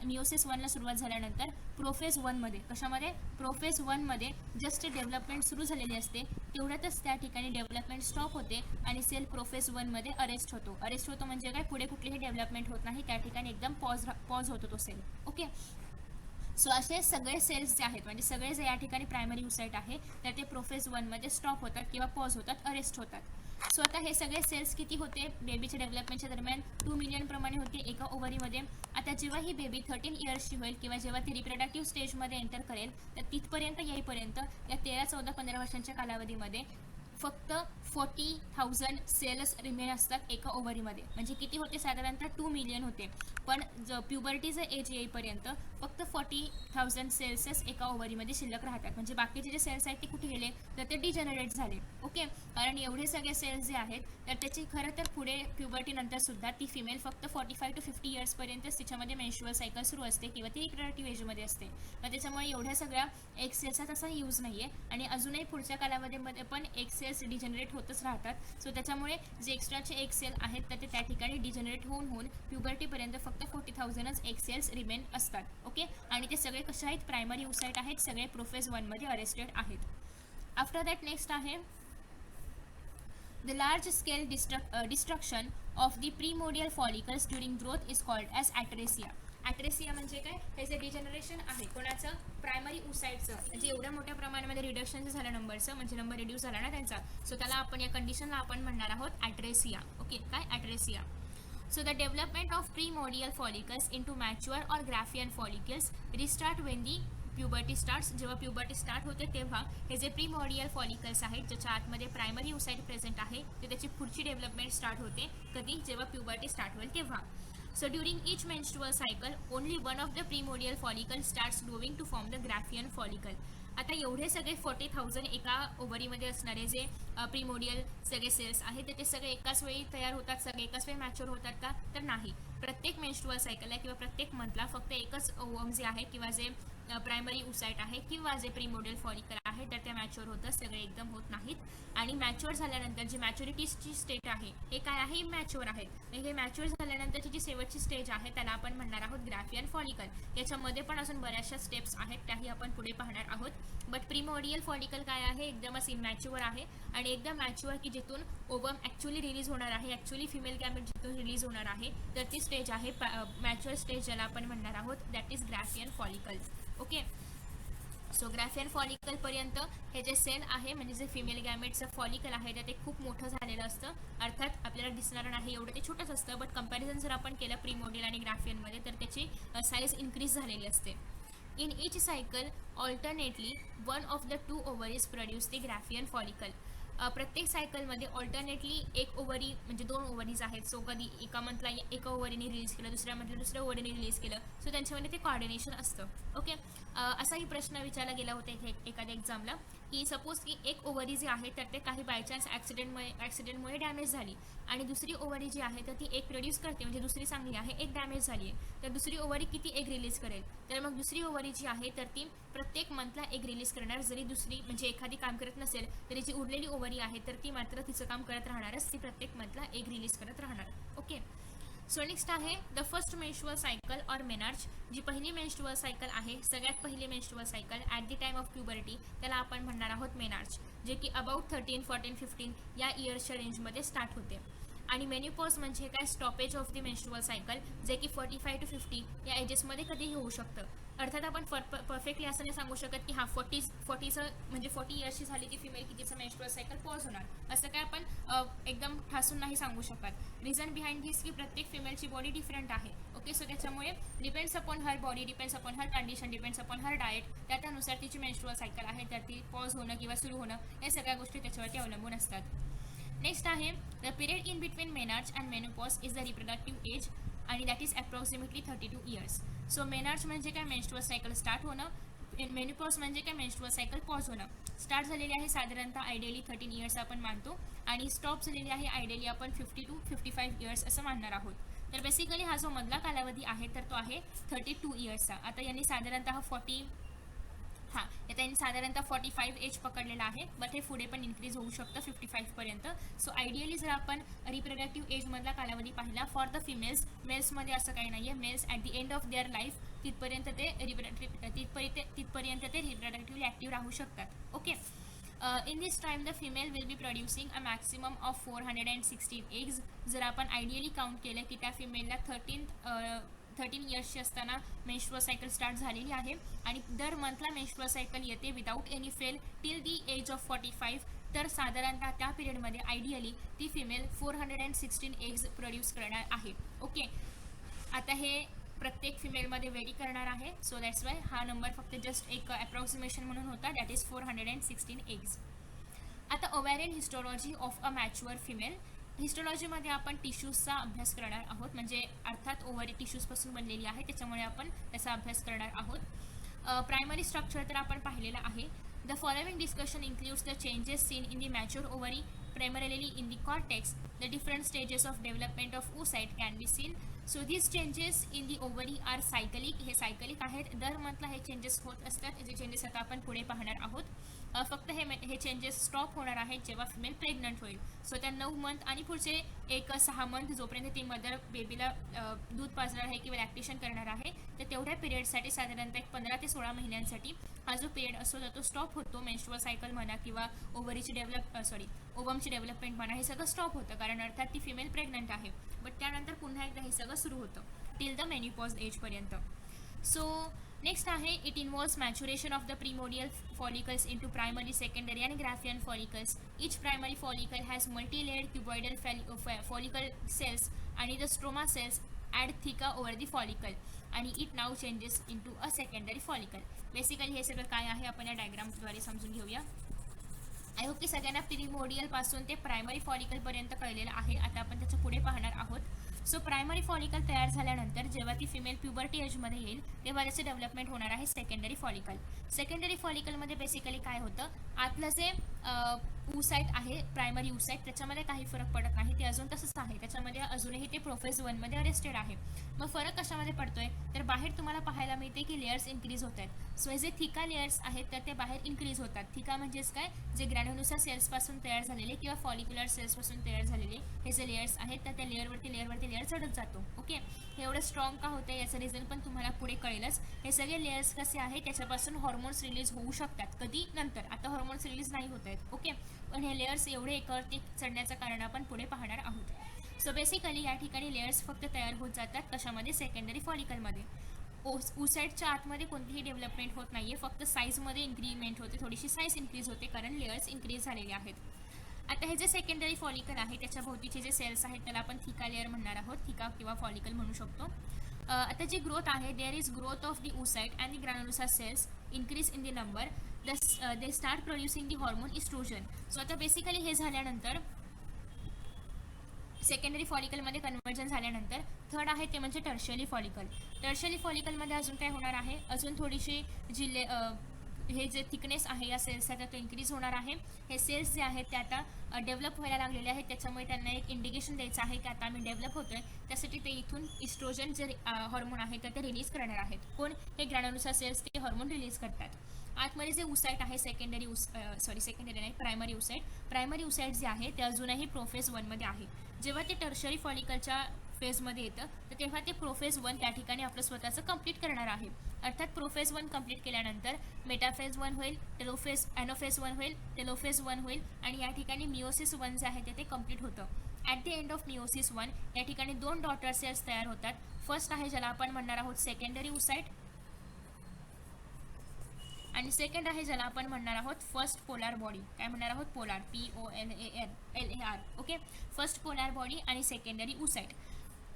मिओसिस 1ला सुरुवात झाल्यानंतर प्रोफेज 1मध्ये कशामध्ये प्रोफेज 1मध्ये जस्ट डेव्हलपमेंट सुरू झालेली असते, तेवढ्यातच त्या ठिकाणी डेव्हलपमेंट स्टॉप होते आणि सेल प्रोफेज 1मध्ये अरेस्ट होतो म्हणजे काय, पुढे कुठलीही डेव्हलपमेंट होत नाही, त्या ठिकाणी एकदम पॉज होतो तो सेल. ओके, सो असे सगळे सेल्स जे आहेत म्हणजे सगळे जे या ठिकाणी प्रायमरी ओसाइट आहे तर ते प्रोफेज 1मध्ये स्टॉप होतात किंवा पॉज होतात, अरेस्ट होतात. सो आता हे सगळे सेल्स किती होते बेबीच्या डेव्हलपमेंटच्या दरम्यान 2 मिलियन प्रमाणे होते एका ओव्हरीमध्ये. आता जेव्हा ही बेबी 13 इयर्सची होईल किंवा जेव्हा ती रिप्रोडक्टिव्ह स्टेजमध्ये एंटर करेल तर तिथपर्यंत येईपर्यंत या 13, 14, 15 वर्षांच्या कालावधीमध्ये फक्त 40,000 सेल्स रिमेन असतात एका ओव्हरीमध्ये. म्हणजे किती होते, साधारणतः 2 मिलियन होते. पण प्युबर्टीचं एज येईपर्यंत फक्त 40,000 सेल्सच एका ओव्हरीमध्ये शिल्लक राहतात. म्हणजे बाकीचे जे सेल्स आहेत ते कुठे गेले तर ते डिजनरेट झाले. ओके, कारण एवढे सगळे सेल्स जे आहेत तर त्याची खरं तर पुढे प्युबर्टीनंतर सुद्धा ती फिमेल फक्त 45 to 50 इयर्सपर्यंतच तिच्यामध्ये मेन्स्ट्रुअल सायकल सुरू असते किंवा ती रिप्रोडक्टिव्ह एजमध्ये असते. मग त्याच्यामुळे एवढ्या सगळ्या एग सेल्सचा तसा यूज नाही आहे आणि अजूनही पुढच्या कालावधीमध्ये पण एग सेल्स डिजनरेट होतच राहतात. सो त्याच्यामुळे जे एक्स्ट्राचे एग सेल आहेत तर ते त्या ठिकाणी डिजनरेट होऊन प्युबर्टीपर्यंत फक्त 40,000च एग सेल्स रिमेन असतात. ओके, आणि ते सगळे कसे आहेत, प्रायमरी ओसाइट आहेत, सगळे प्रोफेज 1मध्ये अरेस्टेड आहेत. आफ्टर दॅट नेक्स्ट आहे the large scale destruction of the primordial follicles during growth is called as atresia. ॲट्रेसिया म्हणजे काय, हे जे डिजनरेशन आहे कोणाचं, प्रायमरी ओसाइटचं, म्हणजे एवढ्या मोठ्या प्रमाणामध्ये रिडक्शन झालं नंबरचं, म्हणजे नंबर रिड्यूस झाला ना त्यांचा. सो त्याला आपण या कंडिशनला आपण म्हणणार आहोत ॲट्रेसिया. ओके, काय ॲट्रेसिया. So the development of primordial follicles into mature or Graafian follicles restart when the puberty starts. जेव्हा प्युबर्टी स्टार्ट होते तेव्हा हे जे प्रीमोडियल फॉलिकल्स आहेत ज्याच्या आतमध्ये प्रायमरी ओसाइट प्रेझेंट आहे ते त्याची पुढची डेव्हलपमेंट स्टार्ट होते. कधी, जेव्हा प्युबर्टी स्टार्ट होईल तेव्हा. So during each menstrual cycle, only one of the primordial follicles starts growing to form the Graafian follicle. आता एवढे सगळे 40,000 एका ओव्हरीमध्ये असणारे जे प्रीमोडियल सगळे सेल्स आहेत ते सगळे एकाच वेळी तयार होतात, सगळे एकाच वेळी मॅच्युअर होतात का, तर नाही. प्रत्येक मेन्स्ट्रुअल सायकलला किंवा प्रत्येक मंथला फक्त एकच ओव्हम जे आहे किंवा जे प्रायमरी ओसाइट आहे किंवा जे प्रीमोडियल फॉलिकल आहे तर ते मॅच्युअर होतं, सगळे एकदम होत नाहीत. आणि मॅच्युअर झाल्यानंतर जी मॅच्युरिटीची स्टेट आहे हे काय आहे, इमॅच्युअर आहे. हे मॅच्युअर झाल्यानंतरची जी शेवटची स्टेज आहे त्याला आपण म्हणणार आहोत ग्राफियन फॉलिकल. याच्यामध्ये पण अजून बऱ्याचशा स्टेप्स आहेत, त्याही आपण पुढे पाहणार आहोत. बट प्रीमोडियल फॉलिकल काय आहे, एकदमच इमॅच्युअर आहे आणि एकदम मॅच्युअर की जिथून ओवम ॲक्च्युअली रिलीज होणार आहे, ॲक्च्युअली फिमेल गॅमेट जिथून रिलीज होणार आहे, तर ती स्टेज आहे मॅच्युअर स्टेज, ज्याला आपण म्हणणार आहोत that is Graafian follicle. Okay, so Graafian follicle पर्यंत हे जे सेल आहे म्हणजे जे फिमेल गॅमेटचं फॉलिकल आहे तर ते खूप मोठं झालेलं असतं. अर्थात आपल्याला दिसणार नाही एवढं ते छोटंच असतं, बट कंपॅरिझन जर आपण केलं प्रीमोडियल आणि ग्राफियनमध्ये तर त्याची साईज इन्क्रीज झालेली असते. In each cycle alternately one of the two ovaries produce the Graafian follicle. प्रत्येक सायकलमध्ये ऑल्टरनेटली एक ओव्हरी म्हणजे 2 ओव्हरीज आहेत. सो कधी एका मंथला एका ओव्हरीने रिलीज केलं, दुसऱ्या मंथला दुसऱ्या ओव्हरीने रिलीज केलं, सो त्यांच्यामध्ये ते कॉर्डिनेशन असतं. ओके, असाही प्रश्न विचारला गेला होता इथे एखाद्या एक्झामला की सपोज की एक ओव्हरी जी आहे तर ते काही बायचान्स ॲक्सिडेंटमुळे डॅमेज झाली आणि दुसरी ओव्हरी जी आहे तर ती एक प्रोड्यूस करते, म्हणजे दुसरी चांगली आहे, एक डॅमेज झाली आहे, तर दुसरी ओव्हरी किती एक रिलीज करेल, तर मग दुसरी ओव्हरी जी आहे तर ती प्रत्येक मंथला एक रिलीज करणार. जरी दुसरी म्हणजे एखादी काम करत नसेल तरी जी उरलेली ओव्हरी आहे तर ती मात्र तिचं काम करत राहणारच, ती प्रत्येक मंथला एक रिलीज करत राहणार. ओके, सो नेक्स्ट आहे the first menstrual cycle or menarche. जी पहिली मेन्स्ट्रुअल सायकल आहे, सगळ्यात पहिली menstrual cycle at the time of puberty, त्याला आपण म्हणणार आहोत मेनार्च, जे की अबाउट 13, 14, 15 या इयर्सच्या रेंजमध्ये स्टार्ट होते. आणि मेन्युपॉज म्हणजे काय, stoppage of the menstrual cycle, जे की 45 to 50 या एजेसमध्ये कधीही होऊ शकतं. अर्थात आपण परफेक्टली असं नाही सांगू शकत की 40चं म्हणजे 40 इयर्सची झाली की फिमेल की तिचं मेन्स्ट्रुअल सायकल पॉज होणार, असं काय आपण एकदम ठासून नाही सांगू शकत. रिझन बिहाइंड दिस की प्रत्येक फिमेलची बॉडी डिफरंट आहे. ओके, सो त्याच्यामुळे depends upon her body, depends upon her condition, depends upon her diet, त्यानुसार तिची मेन्स्ट्रुअल सायकल आहे तर ती पॉज होणं किंवा सुरू होणं या सगळ्या गोष्टी त्याच्यावरती अवलंबून असतात. नेक्स्ट आहे the period in between menarche and menopause is the reproductive age आणि that is approximately 32 years. So menarche म्हणजे काय, मेन्स्ट्रुअल सायकल स्टार्ट होणं, मेनोपॉज म्हणजे काय, मेन्स्ट्रुअल सायकल पॉज होणं. स्टार्ट झालेली आहे साधारणतः आयडियली 13 इयर्स आपण मानतो आणि स्टॉप झालेली आहे आयडियली आपण 50 to 55 इयर्स असं मानणार आहोत. तर बेसिकली हा जो मधला कालावधी आहे तर तो आहे 32 इयर्सचा. आता यांनी साधारणतः 45 एज पकडलेला आहे, बट हे पुढे पण इन्क्रीज होऊ शकतं 55 पर्यंत. सो आयडियली जर आपण रिप्रोडक्टिव्ह एजमधला कालावधी पाहिला फॉर द फिमेल्स, मेल्समध्ये असं काही नाही आहे. Males at the end of their life तिथपर्यंत ते रिप्रोडक्टिव्हली ॲक्टिव्ह राहू शकतात. Okay, in this time the female will be producing a maximum of 416 eggs. जर आपण आयडियली काउंट केलं की त्या फिमेलला 13 इयर्सची असताना मेन्स्ट्रुअल सायकल स्टार्ट झालेली आहे आणि दर मंथला मेन्स्ट्रुअल सायकल येते without any fail till the age of 45, तर साधारणतः त्या पिरियडमध्ये आयडियली ती फिमेल 416 एग्ज प्रोड्यूस करणार आहे. ओके, आता हे प्रत्येक फिमेलमध्ये व्हेरी करणार आहे, सो दॅट्स वाय हा नंबर फक्त जस्ट एक अप्रॉक्सिमेशन म्हणून होता, दॅट इज 416 एग्ज. आता ovarian histology of a mature female. हिस्टोलॉजीमध्ये आपण टिश्यूजचा अभ्यास करणार आहोत, म्हणजे अर्थात ओव्हरी टिश्यूजपासून बनलेली आहे त्याच्यामुळे आपण त्याचा अभ्यास करणार आहोत. प्रायमरी स्ट्रक्चर तर आपण पाहिलेलं आहे. The following discussion includes the changes seen in the mature ovary primarily in the cortex. The different stages of development of oocyte can be seen. So these changes in the ovary are cyclic. हे cyclic आहेत, दर मंथला हे changes होत असतात, जे changes आता आपण पुढे पाहणार आहोत. फक्त हे चेंजेस स्टॉप होणार आहेत जेव्हा फिमेल प्रेग्नंट होईल. सो त्या 9 मंथ आणि पुढचे 6 मंथ जोपर्यंत ती मदर बेबीला दूध पाजणार आहे किंवा लॅक्टेशन करणार आहे तर तेवढ्या पिरियडसाठी साधारणतः 15 ते 16 महिन्यांसाठी हा जो पिरियड असतो तो स्टॉप होतो. मेन्स्ट्रुअल सायकल म्हणा किंवा ओव्हरीची ओवमची डेव्हलपमेंट म्हणा, हे सगळं स्टॉप होतं कारण अर्थात ती फिमेल प्रेग्नंट आहे. बट त्यानंतर पुन्हा एकदा हे सगळं सुरू होतं टिल द मेन्युपॉज एजपर्यंत. सो नेक्स्ट आहे it involves maturation of the primordial follicles into primary, secondary आणि Graafian follicles. Each primary follicle has multi layered cuboidal follicle cells आणि the stroma cells add theca over the follicle आणि it now changes into a secondary follicle. Basically हे सगळं काय आहे आपण या डायग्रामद्वारे समजून घेऊया. आय होप की सगळ्यांना प्रीमोडियल पासून ते प्रायमरी फॉलिकलपर्यंत कळलेलं आहे. आता आपण त्याच्या पुढे पाहणार आहोत. सो प्रायमरी फॉलिकल तयार झाल्यानंतर जेव्हा ती फिमेल प्युबर्टी एजमध्ये येईल तेव्हा त्याचे डेव्हलपमेंट होणार आहे सेकंडरी फॉलिकल. सेकंडरी फॉलिकलमध्ये बेसिकली काय होतं, आतलं जे ऊसाईट आहे, प्रायमरी ऊसाईट, त्याच्यामध्ये काही फरक पडत नाही, ते अजून तसंच आहे, त्याच्यामध्ये अजूनही ते प्रोफेज 1 मध्ये अरेस्टेड आहे. मग फरक कशामध्ये पडतोय, तर बाहेर तुम्हाला पाहायला मिळते की लेयर्स इन्क्रीज होत आहेत. सो हे जे थिका लेयर्स आहेत तर ते बाहेर इन्क्रीज होतात. थिका म्हणजेच काय, जे ग्रॅन्युलोसा सेल्सपासून तयार झालेले किंवा फॉलिक्युलर सेल्सपासून तयार झालेले हे जे लेयर्स आहेत तर त्या लेअरवरती लेअर चढत जातो. ओके, हे एवढं स्ट्रॉंग का होतं याचं रिझन पण तुम्हाला पुढे कळेलच. हे सगळे लेयर्स कसे आहेत, त्याच्यापासून हॉर्मोन्स रिलीज होऊ शकतात, कधी नंतर, आता हॉर्मोन्स रिलीज नाही होत आहेत. ओके, पण हे लेयर्स एवढे एकावरती चढण्याचं कारण आपण पुढे पाहणार आहोत. सो बेसिकली या ठिकाणी लेयर्स फक्त तयार होत जातात कशामध्ये, सेकंडरी फॉलिकलमध्ये. ऊसाईटच्या आतमध्ये कोणतीही डेव्हलपमेंट होत नाहीये, फक्त साईजमध्ये इन्क्रीमेंट होते, थोडीशी साईज इन्क्रीज होते कारण लेयर्स इन्क्रीज झालेले आहेत. आता हे जे सेकंडरी फॉलिकल आहे त्याच्या भोवतीचे जे सेल्स आहेत त्याला आपण थिका लेअर म्हणणार आहोत, थिका किंवा फॉलिकल म्हणू शकतो. आता जी ग्रोथ आहे, there is growth of the oocyte and the granulosa cells increase in the number, they start producing the hormone oestrogen. So आता बेसिकली हे झाल्यानंतर सेकंडरी फॉलिकलमध्ये कन्वर्जन झाल्यानंतर थर्ड आहे ते म्हणजे टर्शियरी फॉलिकल. टर्शियरी फॉलिकलमध्ये अजून काय होणार आहे, अजून थोडीशी जी हे जे थिकनेस आहे या सेल्सचा तो इन्क्रीज होणार आहे. हे सेल्स जे आहेत ते आता डेव्हलप व्हायला लागलेले आहेत, त्याच्यामुळे त्यांना एक इंडिकेशन द्यायचं आहे की आता आम्ही डेव्हलप होतोय, त्यासाठी ते इथून इस्ट्रोजन जे हॉर्मोन आहे तर ते रिलीज करणार आहेत. कोण, हे ग्रॅन्युलोसा सेल्स ते हॉर्मोन रिलीज करतात. आतमध्ये जे ऊसाईट आहे सेकंडरी नाही, प्रायमरी ऊसाईट जे आहे ते अजूनही प्रोफेज 1 मध्ये आहे. जेव्हा ते टर्शरी फॉलिकलच्या फेजमध्ये येतं तर तेव्हा ते प्रोफेज 1 त्या ठिकाणी आपलं स्वतःचं कंप्लीट करणार आहे. अर्थात प्रोफेज 1 कंप्लीट केल्यानंतर मेटाफेज 1 होईल, ॲनोफेज 1 होईल, टेलोफेज 1 होईल आणि या ठिकाणी मिओसिस 1 जे आहे ते कंप्लीट होतं. At the end of meiosis 1 या ठिकाणी 2 डॉटर सेल्स तयार होतात. फर्स्ट आहे ज्याला आपण म्हणणार आहोत सेकंडरी ऊसाईट आणि सेकंड आहे ज्याला आपण म्हणणार आहोत फर्स्ट पोलार बॉडी. काय म्हणणार आहोत, polar, POLAR. Okay, first polar body आणि सेकंडरी ऊसाईट.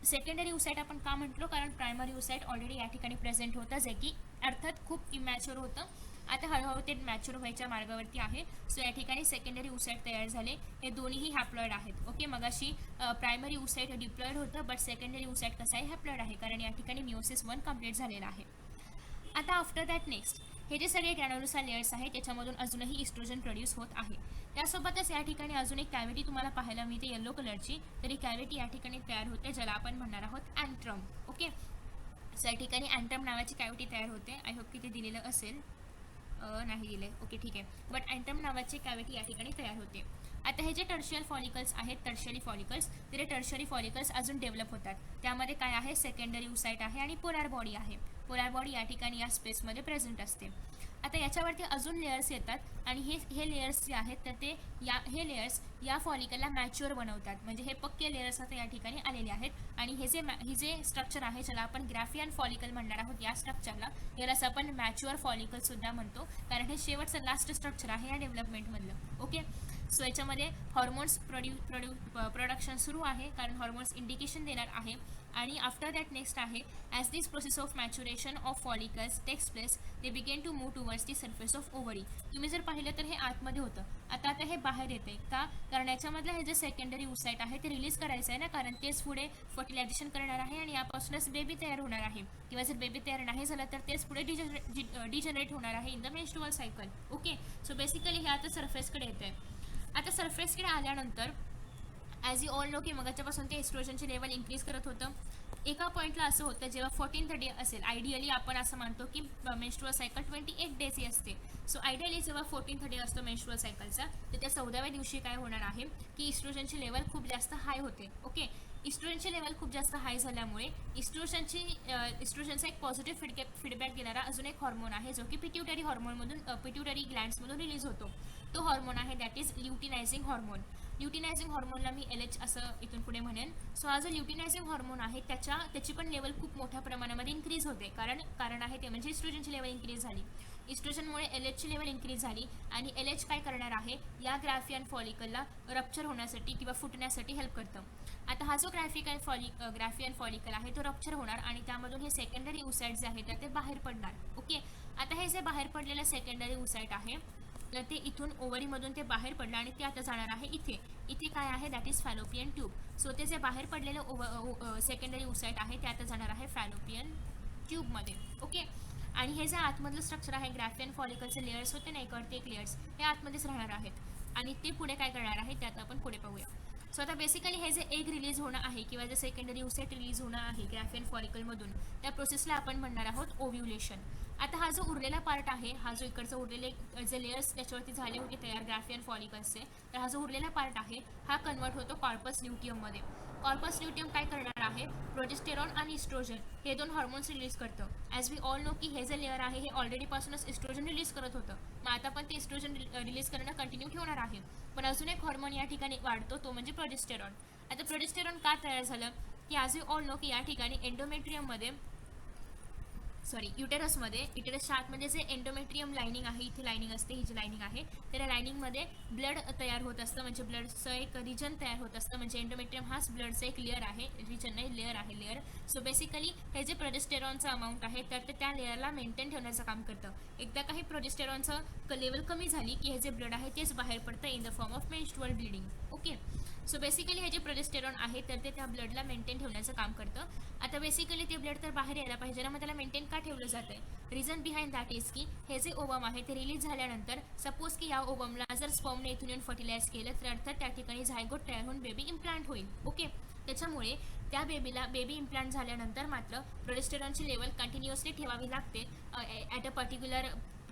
सेकंडरी ऊसाईट आपण का म्हटलो, कारण प्रायमरी ऊसाईट ऑलरेडी या ठिकाणी प्रेझेंट होतं, जे की अर्थात खूप इमॅच्युअर होतं. आता हळूहळू ते मॅच्युअर व्हायच्या मार्गावरती आहे. सो या ठिकाणी सेकंडरी ऊसाईट तयार झाले. हे दोन्हीही हॅप्लॉइड आहेत. ओके, मगाशी प्रायमरी ऊसाईट डिप्लॉइड होतं, बट सेकंडरी ऊसाईट कसं आहे, हॅप्लॉइड आहे, कारण या ठिकाणी मिओसिस 1 कंप्लीट झालेला आहे. आता आफ्टर दॅट नेक्स्ट हे जे सगळे ग्रॅन्युलोसा लेयर्स आहेत त्याच्यामधून अजूनही इस्ट्रोजन प्रोड्यूस होत आहे. त्यासोबतच या ठिकाणी अजून एक कॅव्हिटी तुम्हाला पाहायला मिळते येलो कलरची, तर ही कॅव्हिटी या ठिकाणी तयार होते ज्याला आपण म्हणणार आहोत अँट्रम. ओके, सो या ठिकाणी अँट्रम नावाची कॅव्हिटी तयार होते. आय होप की ते दिलेलं असेल, नाही दिले. ओके, ठीक आहे, बट अँट्रम नावाची कॅव्हिटी या ठिकाणी तयार होते. आता हे जे टर्शियल फॉलिकल्स आहेत, टर्शियरी फॉलिकल्स, तर टर्शियरी फॉलिकल्स अजून डेव्हलप होतात. त्यामध्ये काय आहे, सेकंडरी ऊसाईट आहे आणि पोलार बॉडी आहे. पोलार बॉडी या ठिकाणी या स्पेसमध्ये प्रेझेंट असते. आता याच्यावरती अजून लेयर्स येतात आणि हे लेयर्स जे आहेत तर ते हे लेयर्स या फॉलिकलला मॅच्युअर बनवतात, म्हणजे हे पक्के लेयर्स आता या ठिकाणी आलेले आहेत. आणि हे जे स्ट्रक्चर आहे ज्याला आपण ग्राफियन फॉलिकल म्हणणार आहोत, या स्ट्रक्चरला यालाच आपण मॅच्युअर फॉलिकल सुद्धा म्हणतो, कारण हे शेवटचं लास्ट स्ट्रक्चर आहे या डेव्हलपमेंटमधलं. ओके, सो याच्यामध्ये हॉर्मोन्स प्रोडक्शन सुरू आहे, कारण हॉर्मोन्स इंडिकेशन देणार आहे. आणि आफ्टर दॅट नेक्स्ट आहे, as this process of maturation of follicles takes place they begin to move towards the surface of ovary. तुम्ही जर पाहिलं तर हे आतमध्ये होतं, आता हे बाहेर येते का, कारण याच्यामधलं हे जे सेकंडरी ऊसाईट आहे ते रिलीज करायचं आहे ना, कारण तेच पुढे फर्टिलायझेशन करणार आहे आणि यापासूनच बेबी तयार होणार आहे. किंवा जर बेबी तयार नाही झालं तर तेच पुढे डिजनरेट होणार आहे in the menstrual cycle. Okay, so basically हे आता सरफेसकडे येत आहे. आता सरफेसकडे आल्यानंतर ॲज यू ऑल नो की मगाच्यापासून ते एस्ट्रोजनचे लेवल इन्क्रीज करत होतं. एका पॉईंटला असं होतं जेव्हा 14th डे असेल, आयडियली आपण असं मानतो की मेन्स्ट्रुअल सायकल 28 डेज असते. सो आयडियली जेव्हा 14th डे असतो मेन्स्ट्रुअल सायकलचा, तर त्या 14व्या दिवशी काय होणार आहे की इस्ट्रोजनची लेवल खूप जास्त हाय होते. ओके, इस्ट्रोजनची लेवल खूप जास्त हाय झाल्यामुळे इस्ट्रोजनचा एक पॉझिटिव्ह फीडबॅक देणारा अजून एक हॉर्मोन आहे जो की पिट्युटरी ग्लँड्समधून रिलीज होतो. तो हॉर्मोन आहे that is luteinising hormone. Luteinising हॉर्मोनला मी LH असं इथून पुढे म्हणेन. सो हा जो ल्युटिनायझिंग हॉर्मोन आहे त्याची पण लेवल खूप मोठ्या प्रमाणामध्ये इन्क्रीज होते, कारण आहे ते म्हणजे इस्ट्रोजनची लेवल इन्क्रीज झाली. इस्ट्रोजनमुळे LHची लेवल इन्क्रीज झाली आणि LH काय करणार आहे, या ग्राफियन फॉलिकलला रप्चर होण्यासाठी किंवा फुटण्यासाठी हेल्प करतं. आता हा जो ग्राफियन फॉलिकल आहे तो रप्चर होणार आणि त्यामधून हे सेकंडरी ऊसाईट जे आहे तर ते बाहेर पडणार. ओके, आता हे जे बाहेर पडलेलं सेकंडरी ऊसाईट आहे तर ते इथून ओव्हरीमधून ते बाहेर पडलं आणि ते आता जाणार आहे इथे काय आहे, that is fallopian tube. So ते जे बाहेर पडलेलं सेकंडरी ऊसाईट आहे ते आता जाणार आहे फॅलोपियन ट्यूबमध्ये. ओके, आणि हे जे आतमधलं स्ट्रक्चर आहे ग्राफियन फॉलिकलचे लेयर्स होते ना, एक लेयर्स हे आतमध्येच राहणार आहेत. आणि ते पुढे काय करणार आहे त्यात आपण पुढे पाहूया. सो आता बेसिकली हे जे एग रिलीज होणं आहे किंवा जे सेकंडरी ओसाइट रिलीज होणं आहे ग्राफियन फॉलिकलमधून, त्या प्रोसेसला आपण म्हणणार आहोत ओव्ह्युलेशन. आता हा जो उरलेला पार्ट आहे, हा जो इकडचा उरलेले जे लेयर्स त्याच्यावरती झाले होते तयार ग्राफियन फॉलिकल्सचे, तर हा जो उरलेला पार्ट आहे हा कन्वर्ट होतो कॉर्पस ल्युटियममध्ये. कॉर्पस ल्युटियम काय करणार आहे, प्रोजेस्टेरॉन आणि इस्ट्रोजन हे दोन हॉर्मोन्स रिलीज करतं. ॲज वी ऑल नो की हे जे लेअर आहे हे ऑलरेडी पासूनच इस्ट्रोजन रिलीज करत होतं, मग आता पण ते इस्ट्रोजन रिलीज करणं कंटिन्यू ठेवणार आहे. पण अजून एक हॉर्मोन या ठिकाणी वाढतो, तो म्हणजे प्रोजेस्टेरॉन. आता प्रोजेस्टेरॉन का तयार झालं की ॲज वी ऑल नो की या ठिकाणी एंडोमेट्रियममध्ये युटेरसमध्ये, युटेरसच्या आतमध्ये जे एंडोमेट्रियम लाइनिंग आहे, इथे लाइनिंग असते, ही जी लाइनिंग आहे त्या लाइनिंगमध्ये ब्लड तयार होत असतं, म्हणजे ब्लडचं एक रिजन तयार होत असतं. म्हणजे एंडोमेट्रियम हाच ब्लडचं एक लेअर आहे, रिजन नाही लेअर आहे, लेअर. सो बेसिकली हे जे प्रोजेस्टेरॉनचं अमाऊंट आहे तर ते त्या लेअरला मेंटेन ठेवण्याचं काम करतं. एकदा काही प्रोजेस्टेरॉनचं लेवल कमी झाली की हे जे ब्लड आहे तेच बाहेर पडतं in the form of menstrual bleeding. Okay, so basically हे जे प्रोजेस्टेरॉन आहे तर ते त्या ब्लडला मेंटेन ठेवण्याचं काम करतं. आता बेसिकली ते ब्लड तर बाहेर यायला पाहिजे ना, मग त्याला मेंटेन का ठेवलं जातं आहे. रिझन बिहाइंड दॅट इज की हे जे ओवम आहे ते रिलीज झाल्यानंतर सपोज की या ओवमला जर स्पर्मने इथून येऊन फर्टिलाइज केलं तर अर्थात त्या ठिकाणी झायगोट तयार होऊन बेबी इम्प्लांट होईल. ओके, त्याच्यामुळे त्या बेबी इम्प्लांट झाल्यानंतर मात्र प्रोजेस्टेरॉनची लेवल कंटिन्युअसली ठेवावी लागते ॲट अ पर्टिक्युलर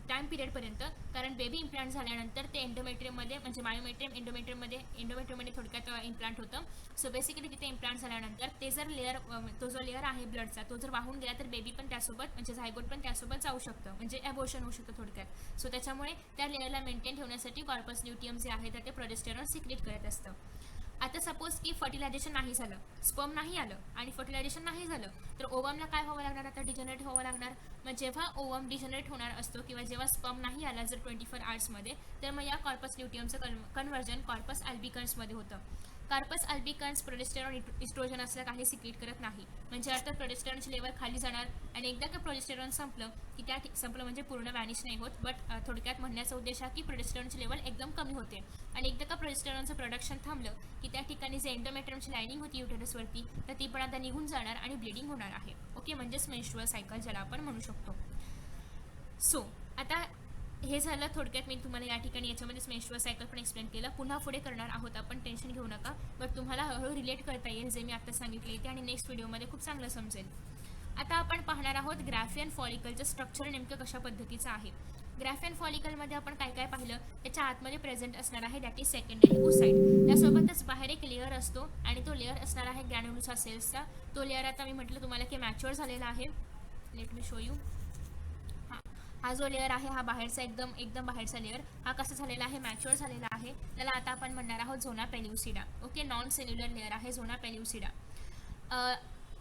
टाइम पिरियडपर्यंत, कारण बेबी इम्प्लांट झाल्यानंतर ते एंडोमेट्रियममध्ये म्हणजे मायोमेट्रियम एंडोमेट्रियममध्ये थोडक्यात इम्प्लांट होतं. सो बेसिकली तिथे इम्प्लांट झाल्यानंतर ते जर लेअर, तो जो लेअर आहे ब्लडचा तो जर वाहून गेला तर बेबी पण त्यासोबत म्हणजे झायगोट पण त्यासोबत जाऊ शकतं, म्हणजे ॲबॉर्शन होऊ शकतं थोडक्यात. सो त्याच्यामुळे त्या लेअरला मेंटेन ठेवण्यासाठी कॉर्पस ल्युटियम जे आहे तर ते प्रोजेस्टेरॉन सिक्रेट करत असतं. आता सपोज की फर्टिलायझेशन नाही झालं, स्पर्म नाही आलं आणि फर्टिलायझेशन नाही झालं, तर ओवमला काय व्हावं लागणार, आता डिजनरेट व्हावं लागणार. मग जेव्हा ओवम डिजनरेट होणार असतो किंवा जेव्हा स्पर्म नाही आला जर 24 आवर्समध्ये, तर मग या कॉर्पस ल्युटियमचं कन्व्हर्जन कॉर्पस अल्बिकन्समध्ये होतं. कॉर्पस अल्बिकन्स प्रोजेस्टेरॉन इस्ट्रोजन असलं काही सिक्रेट करत नाही, म्हणजे अर्थात प्रोजेस्टेरॉनची लेवल खाली जाणार आणि एकदा का प्रोजेस्टेरॉन संपलं की संपलं म्हणजे पूर्ण वॅनिश नाही होत, बट थोडक्यात म्हणण्याचा उद्देश हा की प्रोजेस्टेरॉनची लेवल एकदम कमी होते. आणि एकदा का प्रोजेस्टेरॉनचं प्रोडक्शन थांबलं की त्या ठिकाणी जे एंडोमेट्रियमची लाइनिंग होती युटेरसवरती तर ती पण आता निघून जाणार आणि ब्लिडिंग होणार आहे. ओके, म्हणजेच मेन्स्ट्रुअल सायकल ज्याला आपण म्हणू शकतो. सो आता हे झालं थोडक्यात, मी तुम्हाला या ठिकाणी याच्यामध्येच मेन्स्ट्रुअल सायकल पण एक्सप्लेन केलं. पुन्हा पुढे करणार आहोत आपण, टेन्शन घेऊ नका, बट तुम्हाला हळूहळू रिलेट करता येईल जे मी आता सांगितले ते आणि नेक्स्ट व्हिडिओमध्ये खूप चांगलं समजेल. आता आपण पाहणार आहोत ग्राफियन फॉलिकलचं स्ट्रक्चर नेमकं कशा पद्धतीचं आहे. ग्राफियन फॉलिकलमध्ये आपण काय काय पाहिलं, त्याच्या आतमध्ये प्रेझेंट असणार आहे दॅट इज सेकंडरी ओसाइट. त्यासोबतच बाहेर एक लेअर असतो आणि तो लेअर असणार आहे ग्रॅन्युलोसा सेल्सचा. तो लेअर आता मी म्हटलं तुम्हाला की मॅच्युअर झालेला आहे. Late me show you. हा जो लेअर आहे हा बाहेरचा एकदम बाहेरचा लेअर हा कसा झालेला आहे, मॅच्युअर झालेला आहे. त्याला आता आपण म्हणणार आहोत झोना पेल्युसिडा. ओके, नॉन सेल्युलर लेअर आहे झोना पेल्युसिडा.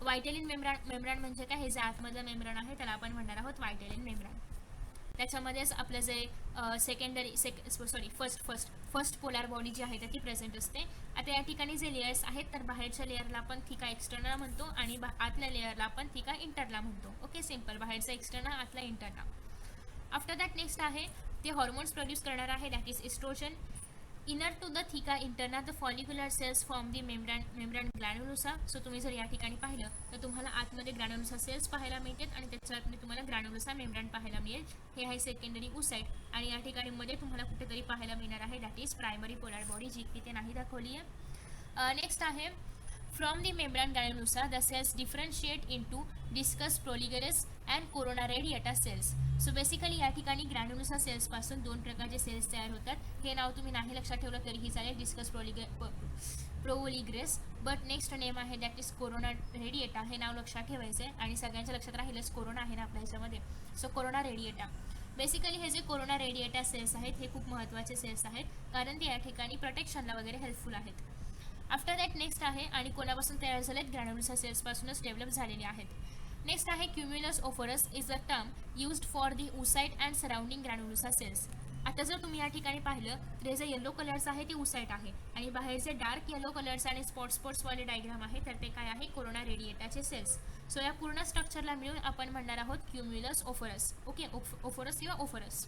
व्हायटेलिन मेम्ब्रान म्हणजे काय, हे जे आतमधलं मेम्ब्रान आहे त्याला आपण म्हणणार आहोत व्हायटेलिन मेम्ब्रान. त्याच्यामध्येच आपलं जे फर्स्ट पोलार बॉडी जी आहे ती प्रेझेंट असते. आता या ठिकाणी जे लेयर्स आहेत तर बाहेरच्या लेअरला आपण थिका एक्सटर्नल म्हणतो आणि आतल्या लेअरला आपण थिका इंटरला म्हणतो. ओके, सिम्पल, बाहेरचा एक्सटर्नल आतला इंटरला. आफ्टर दॅट नेक्स्ट आहे ते हॉर्मोन्स प्रोड्यूस करणार आहे that is oestrogen. Inner to the theca interna the follicular cells form the membrana granulosa. So तुम्ही जर या ठिकाणी पाहिलं तर तुम्हाला आतमध्ये ग्रॅन्युलोसा सेल्स पाहायला मिळतात आणि त्याच्या आतमध्ये तुम्हाला ग्रॅन्युलोसा मेम्ब्रान पाहायला मिळेल. हे आहे सेकंडरी ओसाइट आणि या ठिकाणी मध्ये तुम्हाला कुठेतरी पाहायला मिळणार आहे that is primary polar body, जी इथे नाही दाखवली आहे. नेक्स्ट आहे from the membrana granulosa the cells differentiate into discus proligerus and corona radiata cells. So basically या ठिकाणी ग्रॅन्युलोसा सेल्सपासून दोन प्रकारचे सेल्स तयार होतात. हे नाव तुम्ही नाही लक्षात ठेवलं तरीही चालेल, डिस्कस प्रोलिगरस. बट नेक्स्ट नेम आहे दॅट इज कोरोना रेडिएटा. हे नाव लक्षात ठेवायचं आहे आणि सगळ्यांच्या लक्षात राहीलच, कोरोना आहे ना आपल्या ह्याच्यामध्ये. So corona radiata. बेसिकली हे जे कोरोना रेडिएटा सेल्स आहेत हे खूप महत्त्वाचे सेल्स आहेत कारण ते या ठिकाणी प्रोटेक्शनला वगैरे हेल्पफुल आहेत. आफ्टर दॅट नेक्स्ट आहे आणि कोणापासून तयार झालेत, ग्रॅन्युलोसा सेल्सपासूनच डेव्हलप झालेले आहेत. नेक्स्ट आहे cumulus oophorus is a term used for the oocyte and surrounding granulosa cells. आता जर तुम्ही या ठिकाणी पाहिलं तर हे जे येलो कलर्स आहे ते ओसाइट आहे आणि बाहेरचे डार्क येलो कलर्स आणि स्पॉट्सवाले डायग्राम आहे तर ते काय आहे, कोरोना रेडिएटाचे सेल्स. सो या पूर्ण स्ट्रक्चरला मिळून आपण म्हणणार आहोत क्युम्युलस ओफरस. ओके, ओफरस किंवा ओफरस.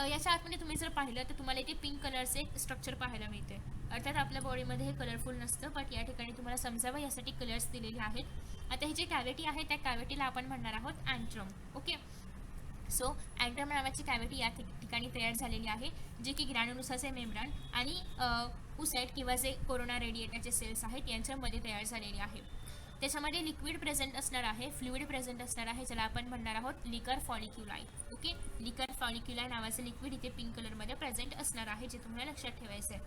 याच्या आतमध्ये तुम्ही जर पाहिलं तर तुम्हाला इथे पिंक कलरचे स्ट्रक्चर पाहायला मिळते. अर्थात आपल्या बॉडीमध्ये हे कलरफुल नसतं, बट या ठिकाणी तुम्हाला समजावं यासाठी कलर्स दिलेले आहेत. आता ही जी कॅव्हिटी आहे त्या कॅव्हिटीला आपण म्हणणार आहोत अँट्रम. ओके, सो अँट्रम नावाची कॅव्हिटी या ठिकाणी तयार झालेली आहे, जे की ग्रॅन्युलोसाचे मेम्ब्रान आणि उसाइट किंवा जे कोरोना रेडिएटरचे सेल्स आहेत यांच्यामध्ये तयार झालेली आहे. त्याच्यामध्ये लिक्विड प्रेझेंट असणार आहे, फ्लुइड प्रेझेंट असणार आहे, ज्याला आपण म्हणणार आहोत लिकर फॉलिक्युलाय. ओके, लिकर फॉलिक्युलाय नावाचं लिक्विड इथे पिंक कलरमध्ये प्रेझेंट असणार आहे, जे तुम्हाला लक्षात ठेवायचं आहे.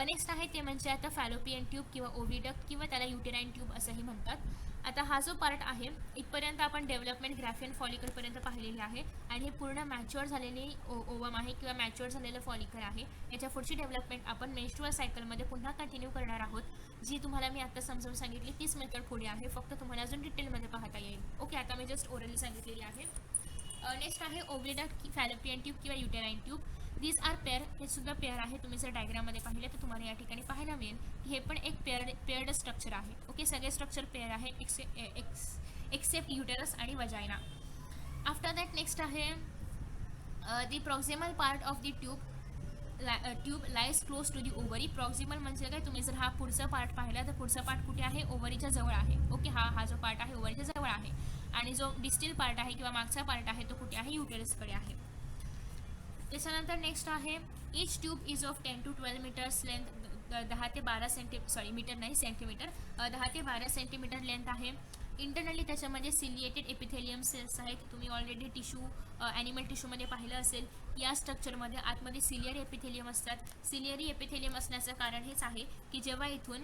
नेक्स्ट आहे ते म्हणजे आता फॅलोपियन ट्यूब किंवा ओव्हिडक्ट किंवा त्याला युटेराइन ट्यूब असंही म्हणतात. आता हा जो पार्ट आहे इथपर्यंत आपण डेव्हलपमेंट ग्राफियन फॉलिकलपर्यंत पाहिलेली आहे आणि हे पूर्ण मॅच्युअर झालेली ओवम आहे किंवा मॅच्युअर झालेलं फॉलिकल आहे. याच्या पुढची डेव्हलपमेंट आपण मेन्स्ट्रुअल सायकलमध्ये पुन्हा कंटिन्यू करणार आहोत, जी तुम्हाला मी आता समजावून सांगितली तीच मेथड पुढे आहे, फक्त तुम्हाला अजून डिटेलमध्ये पाहता येईल. ओके, आता मी जस्ट ओरली सांगितलेली आहे. नेक्स्ट आहे ओव्हिडक्ट, फॅलोपियन ट्यूब किंवा युटेराइन ट्यूब. दिस आर पेअर, हे सुद्धा पेअर आहे. तुम्ही जर डायग्राममध्ये पाहिलं तर तुम्हाला या ठिकाणी पाहायला मिळेल की हे पण एक पेअर्ड स्ट्रक्चर आहे. ओके, सगळे स्ट्रक्चर पेअर आहे एक्सेप्ट युटेरस आणि वजायना. आफ्टर दॅट नेक्स्ट आहे the proximal part of the tube lies close to the ovary. Proximal म्हणजे काय, तुम्ही जर हा पुढचा पार्ट पाहिला तर पुढचा पार्ट कुठे आहे, ओव्हरीच्या जवळ आहे. ओके, हा जो पार्ट आहे ओव्हरीच्या जवळ आहे आणि जो डिस्टल पार्ट आहे किंवा मागचा पार्ट आहे तो कुठे आहे, युटेरसकडे आहे. त्याच्यानंतर नेक्स्ट आहे each tube is of 10 to 12 metres length. 10 ते 12 सेंटीमीटर 10 ते 12 सेंटीमीटर लेंथ आहे. इंटरनली त्याच्यामध्ये सिलिएटेड एपिथेलियम सेल्स आहेत. तुम्ही ऑलरेडी ॲनिमल टिश्यूमध्ये पाहिलं असेल, या स्ट्रक्चरमध्ये आतमध्ये सिलियरी एपिथेलियम असतात. सिलियरी एपिथेलियम असण्याचं कारण हेच आहे की जेव्हा इथून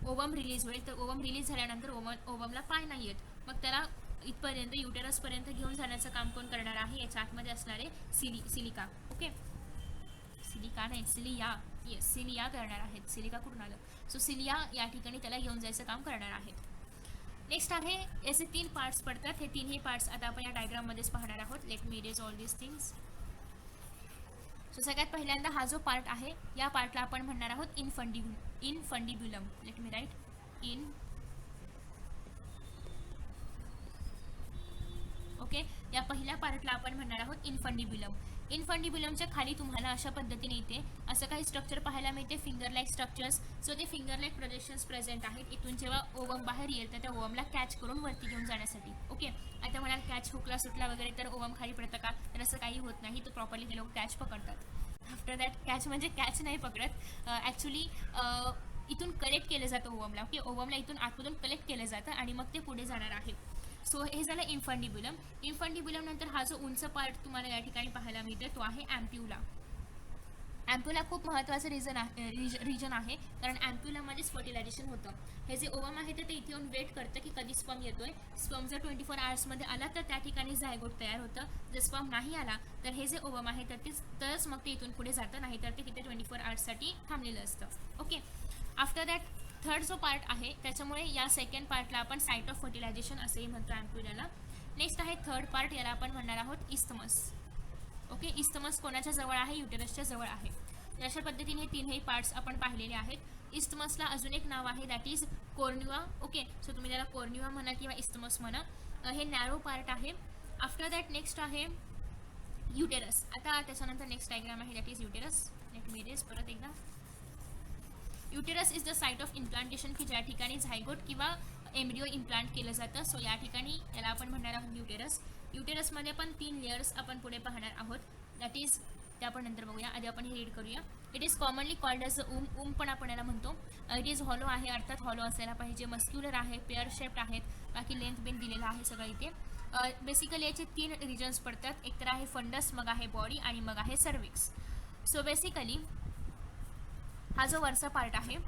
ओवम रिलीज होईल तर ओवम रिलीज झाल्यानंतर ओवमला पाय नाही येत, मग त्याला इथपर्यंत युटेरसपर्यंत घेऊन जाण्याचं काम कोण करणार आहे, याच्या आतमध्ये असणारे सिलिका. ओके, सिलिका नाही सिलिया, येस सिलिया करणार आहेत. सिलिका कुठून आलं, सो सिलिया या ठिकाणी त्याला घेऊन जायचं काम करणार आहेत. नेक्स्ट आहे याचे 3 पार्ट्स पडतात. हे 3ही पार्ट्स आता आपण या डायग्राममध्येच पाहणार आहोत. Let me erase all these things. So सगळ्यात पहिल्यांदा हा जो पार्ट आहे या पार्टला आपण म्हणणार आहोत infundibulum. Let me write in. Okay, या पहिल्या पार्टला आपण म्हणणार आहोत इनफंडिब्युलम. इनफंडिब्युलमच्या खाली तुम्हाला अशा पद्धतीने इथे असं काही स्ट्रक्चर पाहायला मिळते, फिंगर लाईक स्ट्रक्चर्स. सो ते फिंगर लाईक प्रोजेक्शन्स प्रेझेंट आहेत. इथून जेव्हा ओवम बाहेर येईल तर त्या ओवमला कॅच करून वरती घेऊन जाण्यासाठी. ओके, आता म्हणाल कॅच हुकला सुटला वगैरे तर ओवम खाली पडतं का, तर असं काही होत नाही. तो प्रॉपरली ते लोक कॅच पकडतात. आफ्टर दॅट कॅच म्हणजे कॅच नाही पकडत, ॲक्च्युली इथून कलेक्ट केलं जातं ओवमला. ओके, ओवमला इथून आतमधून कलेक्ट केलं जातं आणि मग ते पुढे जाणार आहे. सो हे झालं इन्फंडिब्युलम. इन्फंडिब्युलम नंतर हा जो उंच पार्ट तुम्हाला या ठिकाणी पाहायला मिळतो तो आहे ॲम्प्युला. ॲम्प्युला खूप महत्त्वाचं रिजन आहे, कारण ॲम्प्युलामध्येच फर्टिलायझेशन होतं. हे जे ओवम आहे ते इथे येऊन वेट करतं की कधी स्पर्म येतोय. स्पर्म जर 24 आवर्समध्ये आला तर त्या ठिकाणी झायगोट तयार होतं. जर स्पर्म नाही आला तर हे जे ओवम आहे तरच मग ते इथून पुढे जातं, नाही तर ते तिथे 24 आवर्ससाठी थांबलेलं असतं. ओके, आफ्टर दॅट थर्ड जो पार्ट आहे त्याच्यामुळे या सेकंड पार्टला आपण साईट ऑफ फर्टिलायझेशन असेही म्हणतो ॲम्प्युलाला. नेक्स्ट आहे थर्ड पार्ट, याला आपण म्हणणार आहोत इस्थमस. ओके, इस्थमस कोणाच्या जवळ आहे, युटेरसच्या जवळ आहे. अशा पद्धतीने 3ही पार्ट्स आपण पाहिलेले आहेत. इस्थमसला अजून एक नाव आहे, that is cornua. Okay, so तुम्ही त्याला कोर्न्युआ म्हणा किंवा इस्थमस म्हणा. हे नॅरो पार्ट आहे. आफ्टर दॅट नेक्स्ट आहे युटेरस. आता त्याच्यानंतर नेक्स्ट डायग्राम आहे, that is uterus. Let me raise परत एकदा. Uterus is the site of implantation, की ज्या ठिकाणी झायगोट किंवा एम्ब्रिओ इम्प्लांट केलं जातं. सो या ठिकाणी याला आपण म्हणणार आहोत युटेरस. युटेरसमध्ये पण 3 लेयर्स आपण पुढे पाहणार आहोत, दॅट इज ते आपण नंतर बघूया. आधी आपण हे रीड करूया. It is commonly called as um पण आपण याला म्हणतो. इट इज हॉलो आहे, अर्थात हॉलो असायला पाहिजे. मस्क्युलर आहे, पेअर शेप्ड आहेत, बाकी लेंथ बिन दिलेला आहे सगळं इथे. बेसिकली याचे 3 रिजन्स पडतात. एक तर आहे फंडस, मग आहे बॉडी आणि मग आहे सर्विक्स. सो बेसिकली हा जो वरचा पार्ट आहे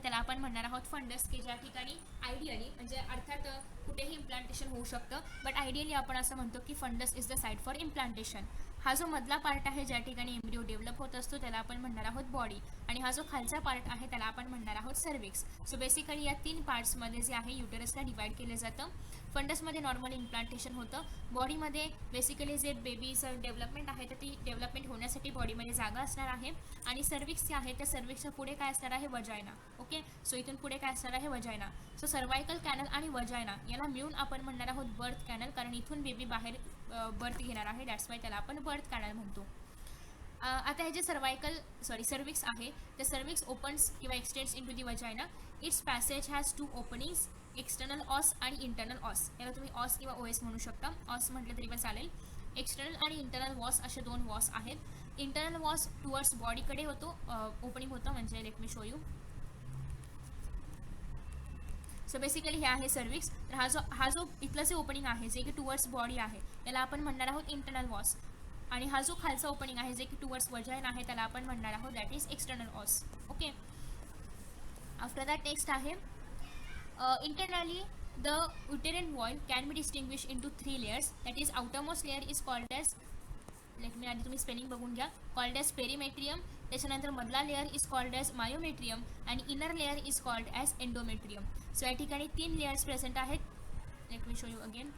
त्याला आपण म्हणणार आहोत फंडस, की ज्या ठिकाणी आयडियली म्हणजे अर्थात कुठेही इम्प्लांटेशन होऊ शकतं, बट आयडियली आपण असं म्हणतो की fundus is the site for implantation. हा जो मधला पार्ट आहे ज्या ठिकाणी एम्ब्रिओ डेव्हलप होत असतो त्याला आपण म्हणणार आहोत बॉडी, आणि हा जो खालचा पार्ट आहे त्याला आपण म्हणणार आहोत सर्विक्स. सो बेसिकली या 3 पार्ट्समध्ये जे आहे युटेरसला डिवाइड केलं जातं. फंडसमध्ये नॉर्मली इम्प्लांटेशन होतं. बॉडीमध्ये बेसिकली जे बेबीचं डेव्हलपमेंट आहे तर ती डेव्हलपमेंट होण्यासाठी बॉडीमध्ये जागा असणार आहे. आणि सर्विक्स जे आहे त्या सर्विक्सच्या पुढे काय असणार आहे, वजायना. ओके, सो इथून पुढे काय असणार आहे, वजायना. सो सर्वायकल कॅनल आणि वजायना याला मिळून आपण म्हणणार आहोत बर्थ कॅनल, कारण इथून बेबी बाहेर बर्थ घेणार आहे, दॅट्स वाय त्याला आपण बर्थ कॅनल म्हणतो. आता हे जे सर्विक्स आहे, the cervix opens किंवा extends into the vagina. Its passage has 2 openings. External ऑस आणि इंटरनल ऑस. याला तुम्ही ऑस किंवा ओएस म्हणू शकता. ऑस म्हटलं तरी पण चालेल. एक्सटर्नल आणि इंटरनल वॉस असे 2 वॉस आहेत. इंटरनल वॉस टुवर्ड्स बॉडीकडे होतो, ओपनिंग होतं, म्हणजे late me show you. So basically हे आहे सर्विक्स. तर हा जो इथलं जे ओपनिंग आहे जे की टुवर्ड्स बॉडी आहे त्याला आपण म्हणणार आहोत इंटरनल वॉस. आणि हा जो खालचा ओपनिंग आहे जे की टुवर्ड्स वजाइन आहे त्याला आपण म्हणणार आहोत that is external os. Okay. After that next आहे internally the uterine wall can be distinguished into 3 layers. That is, outermost layer is called as, let me आधी तुम्ही स्पेलिंग बघून घ्या, called as perimetrium. त्याच्यानंतर मधला layer is called as myometrium आणि inner layer is called as endometrium. So या ठिकाणी 3 layers present आहेत. Let me show you again.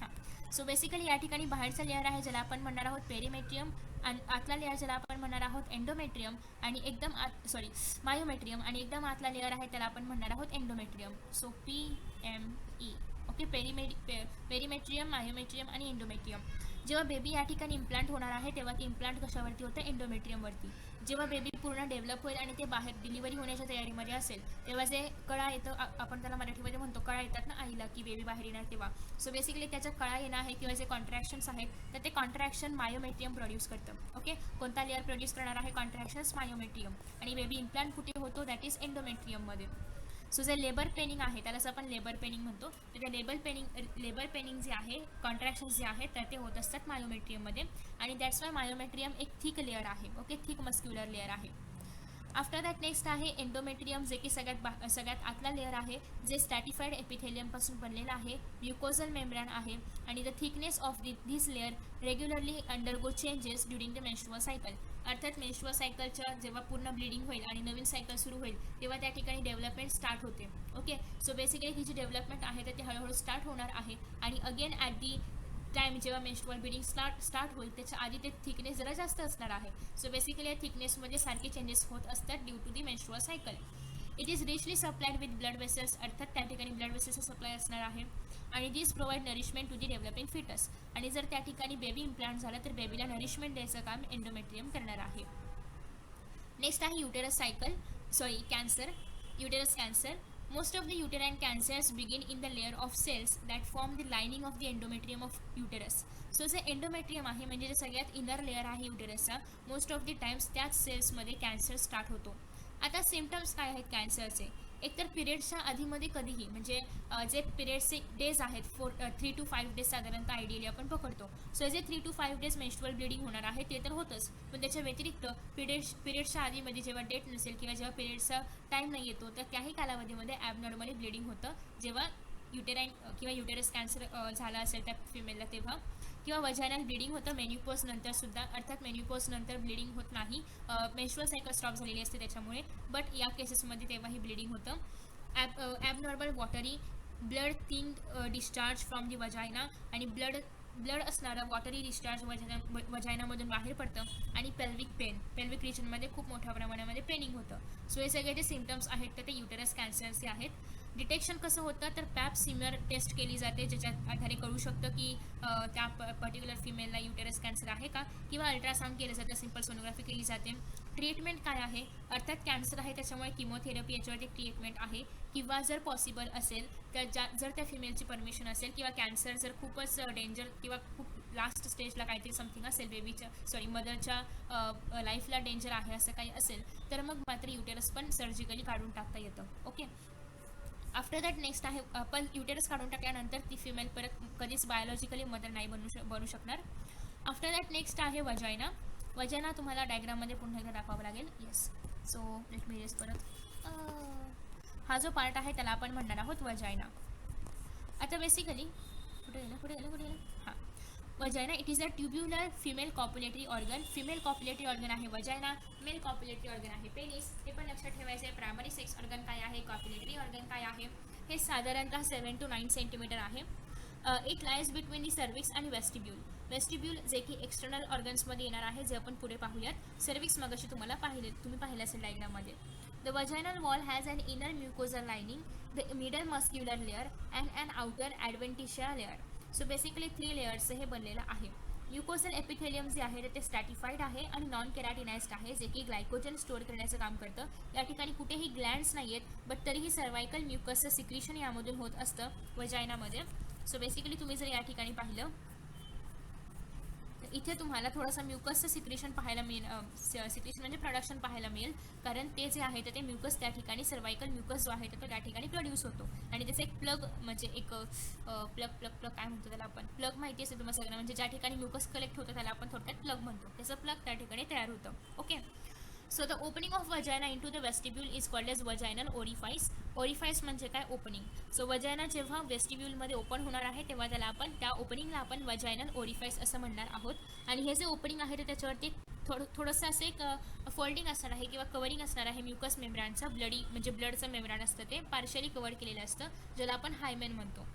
हां, सो बेसिकली या ठिकाणी बाहेरचा लेअर आहे ज्याला आपण म्हणणार आहोत पेरिमेट्रियम, आणि आतला लेअर ज्याला आपण म्हणणार आहोत एंडोमेट्रियम, आणि एकदम मायोमेट्रियम, आणि एकदम आतला लेअर आहे त्याला आपण म्हणणार आहोत endometrium. So PME. Okay. Perimetrium, myometrium आणि एंडोमेट्रियम. जेव्हा बेबी या ठिकाणी इम्प्लांट होणार आहे तेव्हा ते इम्प्लांट कशावरती होतं, एंडोमेट्रियमवरती. जेव्हा बेबी पूर्ण डेव्हलप होईल आणि ते बाहेर डिलिव्हरी होण्याच्या तयारीमध्ये असेल तेव्हा जे कळा येतं, आपण त्याला मराठीमध्ये म्हणतो कळा येतात ना आईला की बेबी बाहेर येणार तेव्हा. सो बेसिकली त्याच्या कळा येणं आहे किंवा जे कॉन्ट्रॅक्शन्स आहेत तर ते कॉन्ट्रॅक्शन मायोमेट्रियम प्रोड्यूस करतं. ओके. कोणता लेअर प्रोड्यूस करणार आहे कॉन्ट्रॅक्शन्स, मायोमेट्रियम. आणि बेबी इम्प्लांट कुठे होतो, दॅट इज एंडोमेट्रियममध्ये. सो जे लेबर पेनिंग आहे त्यालाच आपण लेबर पेनिंग म्हणतो. तर ते लेबर पेनिंग जे आहे, कॉन्ट्रॅक्शन्स जे आहेत तर ते होत असतात मायोमेट्रियममध्ये. आणि दॅट्स वाय मायोमेट्रियम एक थिक लेअर आहे. ओके. थिक मस्क्युलर लेअर आहे. आफ्टर दॅट नेक्स्ट आहे एंडोमेट्रियम, जे की सगळ्यात आतला लेअर आहे, जे स्टॅटिफाईड एपिथेलियमपासून बनलेला आहे. म्युकोझल मेम्ब्रेन आहे. आणि the thickness of this layer regularly undergo changes during the menstrual cycle. अर्थात मेन्स्ट्रुअल सायकलच्या जेव्हा पूर्ण ब्लिडिंग होईल आणि नवीन सायकल सुरू होईल तेव्हा त्या ठिकाणी डेव्हलपमेंट स्टार्ट होते. ओके. सो बेसिकली ही जी डेव्हलपमेंट आहे तर ती हळूहळू स्टार्ट होणार आहे. आणि अगेन ॲट दी टाईम जेव्हा मेन्स्ट्रुअल ब्लिडिंग स्टार्ट होईल त्याच्या आधी ते थिकनेस जरा जास्त असणार आहे. सो बेसिकली या थिकनेसमध्ये सारखे चेंजेस होत असतात due to the menstrual cycle. It is richly supplied with blood vessels. अर्थात त्या ठिकाणी ब्लड वेसल्सचा सप्लाय असणार आहे. आणि this provide nourishment to the developing foetus. आणि जर त्या ठिकाणी बेबी इम्प्लांट झाला तर बेबीला नरिशमेंट द्यायचं काम एंडोमेट्रियम करणार आहे. नेक्स्ट आहे cancer. Uterus cancer. Most of the uterine cancers begin in the layer of cells that form the lining of the endometrium of uterus. So जे एंडोमेट्रियम आहे म्हणजे जे सगळ्यात इनर लेअर आहे युटेरसचा, मोस्ट ऑफ द टाइम्स त्याच सेल्समध्ये cancer start होतो. आता सिम्टम्स काय आहेत कॅन्सरचे. एकतर पिरियड्सच्या आधीमध्ये कधीही, म्हणजे जे पिरियड्सचे डेज आहेत 3 to 5 डेज साधारणतः आयडियली आपण पकडतो. सो जे 3 to 5 डेज मेन्स्ट्रुअल ब्लिडिंग होणार आहे ते तर होतंच, पण त्याच्या व्यतिरिक्त पिरियड्सच्या आधीमध्ये जेव्हा डेट नसेल किंवा जेव्हा पिरियड्सचा टाईम नाही येतो तर त्याही कालावधीमध्ये ॲबनॉर्मली ब्लिडिंग होतं जेव्हा युटेराईन किंवा युटेरस कॅन्सर झाला असेल त्या फिमेलला तेव्हा. किंवा वजायनल ब्लिडिंग होतं मेन्युपोज नंतर सुद्धा. अर्थात मेन्युपोज नंतर ब्लिडिंग होत नाही, मेन्स्ट्रुअल सायकल स्टॉप झालेली असते त्याच्यामुळे, बट या केसेसमध्ये तेव्हाही ब्लिडिंग होतं. Abnormal watery blood thin discharge from the वजायना, आणि ब्लड असणारं वॉटरी डिस्चार्ज वजायनामधून बाहेर पडतं. आणि पेल्विक रिजनमध्ये खूप मोठ्या प्रमाणामध्ये पेनिंग होतं. सो हे सगळे जे सिम्टम्स आहेत तर ते युटेरस कॅन्सरचे आहेत. डिटेक्शन कसं होतं तर पॅप सिमिलर टेस्ट केली जाते ज्याच्यात आधारे कळू शकतं की त्या पर्टिक्युलर फिमेलला युटेरस कॅन्सर आहे का, किंवा अल्ट्रासाऊंड केलं जातं, सिम्पल सोनोग्राफी केली जाते. ट्रीटमेंट काय आहे, अर्थात कॅन्सर आहे त्याच्यामुळे किमोथेरपी याच्यावरती ट्रीटमेंट आहे, किंवा जर पॉसिबल असेल तर जर त्या फिमेलची परमिशन असेल किंवा कॅन्सर जर खूपच डेंजर किंवा खूप लास्ट स्टेजला काहीतरी समथिंग असेल, मदरच्या लाईफला डेंजर आहे असं काही असेल तर मग मात्र युटेरस पण सर्जिकली काढून टाकता येतं. ओके. आफ्टर दॅट नेक्स्ट आहे, पण युटेरस काढून टाकल्यानंतर ती फिमेल परत कधीच बायोलॉजिकली मदर नाही बनू शकणार. आफ्टर दॅट नेक्स्ट आहे वजायना तुम्हाला डायग्राममध्ये पुन्हा एकदा दाखवावं लागेल. Yes. So let me yes परत. हा जो पार्ट आहे त्याला आपण म्हणणार आहोत वजायना. आता बेसिकली कुठे गेलं हां. वजायना it is a tubular female copulatory organ. Female copulatory organ आहे वजायना, मेल कॉप्युलेटरी ऑर्गन आहे पेनिस. हे पण लक्षात ठेवायचं आहे. प्रायमरी सेक्स ऑर्गन काय आहे, कॉप्युलेटरी ऑर्गन काय आहे. हे साधारणतः 7 to 9 सेंटीमीटर आहे. It lies between the cervix आणि वेस्टिब्यूल जे की एक्सटर्नल ऑर्गन्समध्ये येणार आहे, जे आपण पुढे पाहूयात. सर्विक्स मगाशी तुम्ही पाहिलं असेल डायग्राममध्ये. The vaginal wall has an inner mucosal lining, the middle muscular layer and an outer adventitia layer. So basically 3 layers हे बनलेलं आहे. म्युकोसल एपिथेलियम जे आहे ते स्टॅटिफाईड आहे आणि नॉन केराटिनाइज्ड आहे, जे की ग्लायकोजन स्टोअर करण्याचं काम करतं. या ठिकाणी कुठेही ग्लँड्स नाही आहेत, बट तरीही सर्वायकल म्युकसचं सिक्रिशन यामधून होत असतं वजायनामध्ये. सो बेसिकली तुम्ही जर या ठिकाणी पाहिलं इथे तुम्हाला थोडंसं म्युकसचं सिक्रेशन पाहायला मिळेल, सिक्रेशन म्हणजे प्रोडक्शन पाहायला मिळेल, कारण ते जे आहे ते म्युकस त्या ठिकाणी सर्वायकल म्युकस जो आहे तो त्या ठिकाणी प्रोड्यूस होतो. आणि त्याचं एक प्लग म्हणजे एक प्लग काय म्हणतो त्याला आपण, प्लग माहिती असेल तुम्हाला सगळ्यांना, म्हणजे ज्या ठिकाणी म्युकस कलेक्ट होतं त्याला आपण थोडक्यात प्लग म्हणतो. त्याचं प्लग त्या ठिकाणी तयार होतं. Okay. So the opening of vagina into the vestibule is called as vaginal orifice. Orifice म्हणजे काय, ओपनिंग. सो वजायना जेव्हा वेस्टिब्यूलमध्ये ओपन होणार आहे तेव्हा त्याला आपण त्या ओपनिंगला आपण वजायनल ओरिफाईस असं म्हणणार आहोत. आणि हे जे ओपनिंग आहे त्याच्यावरती थोडंसं असं एक फोल्डिंग असणार आहे किंवा कवरिंग असणार आहे म्युकस मेम्ब्रानचं. म्हणजे ब्लडचं मेम्ब्रान असतं ते पार्शियली कव्हर केलेलं असतं, ज्याला आपण हायमेन म्हणतो.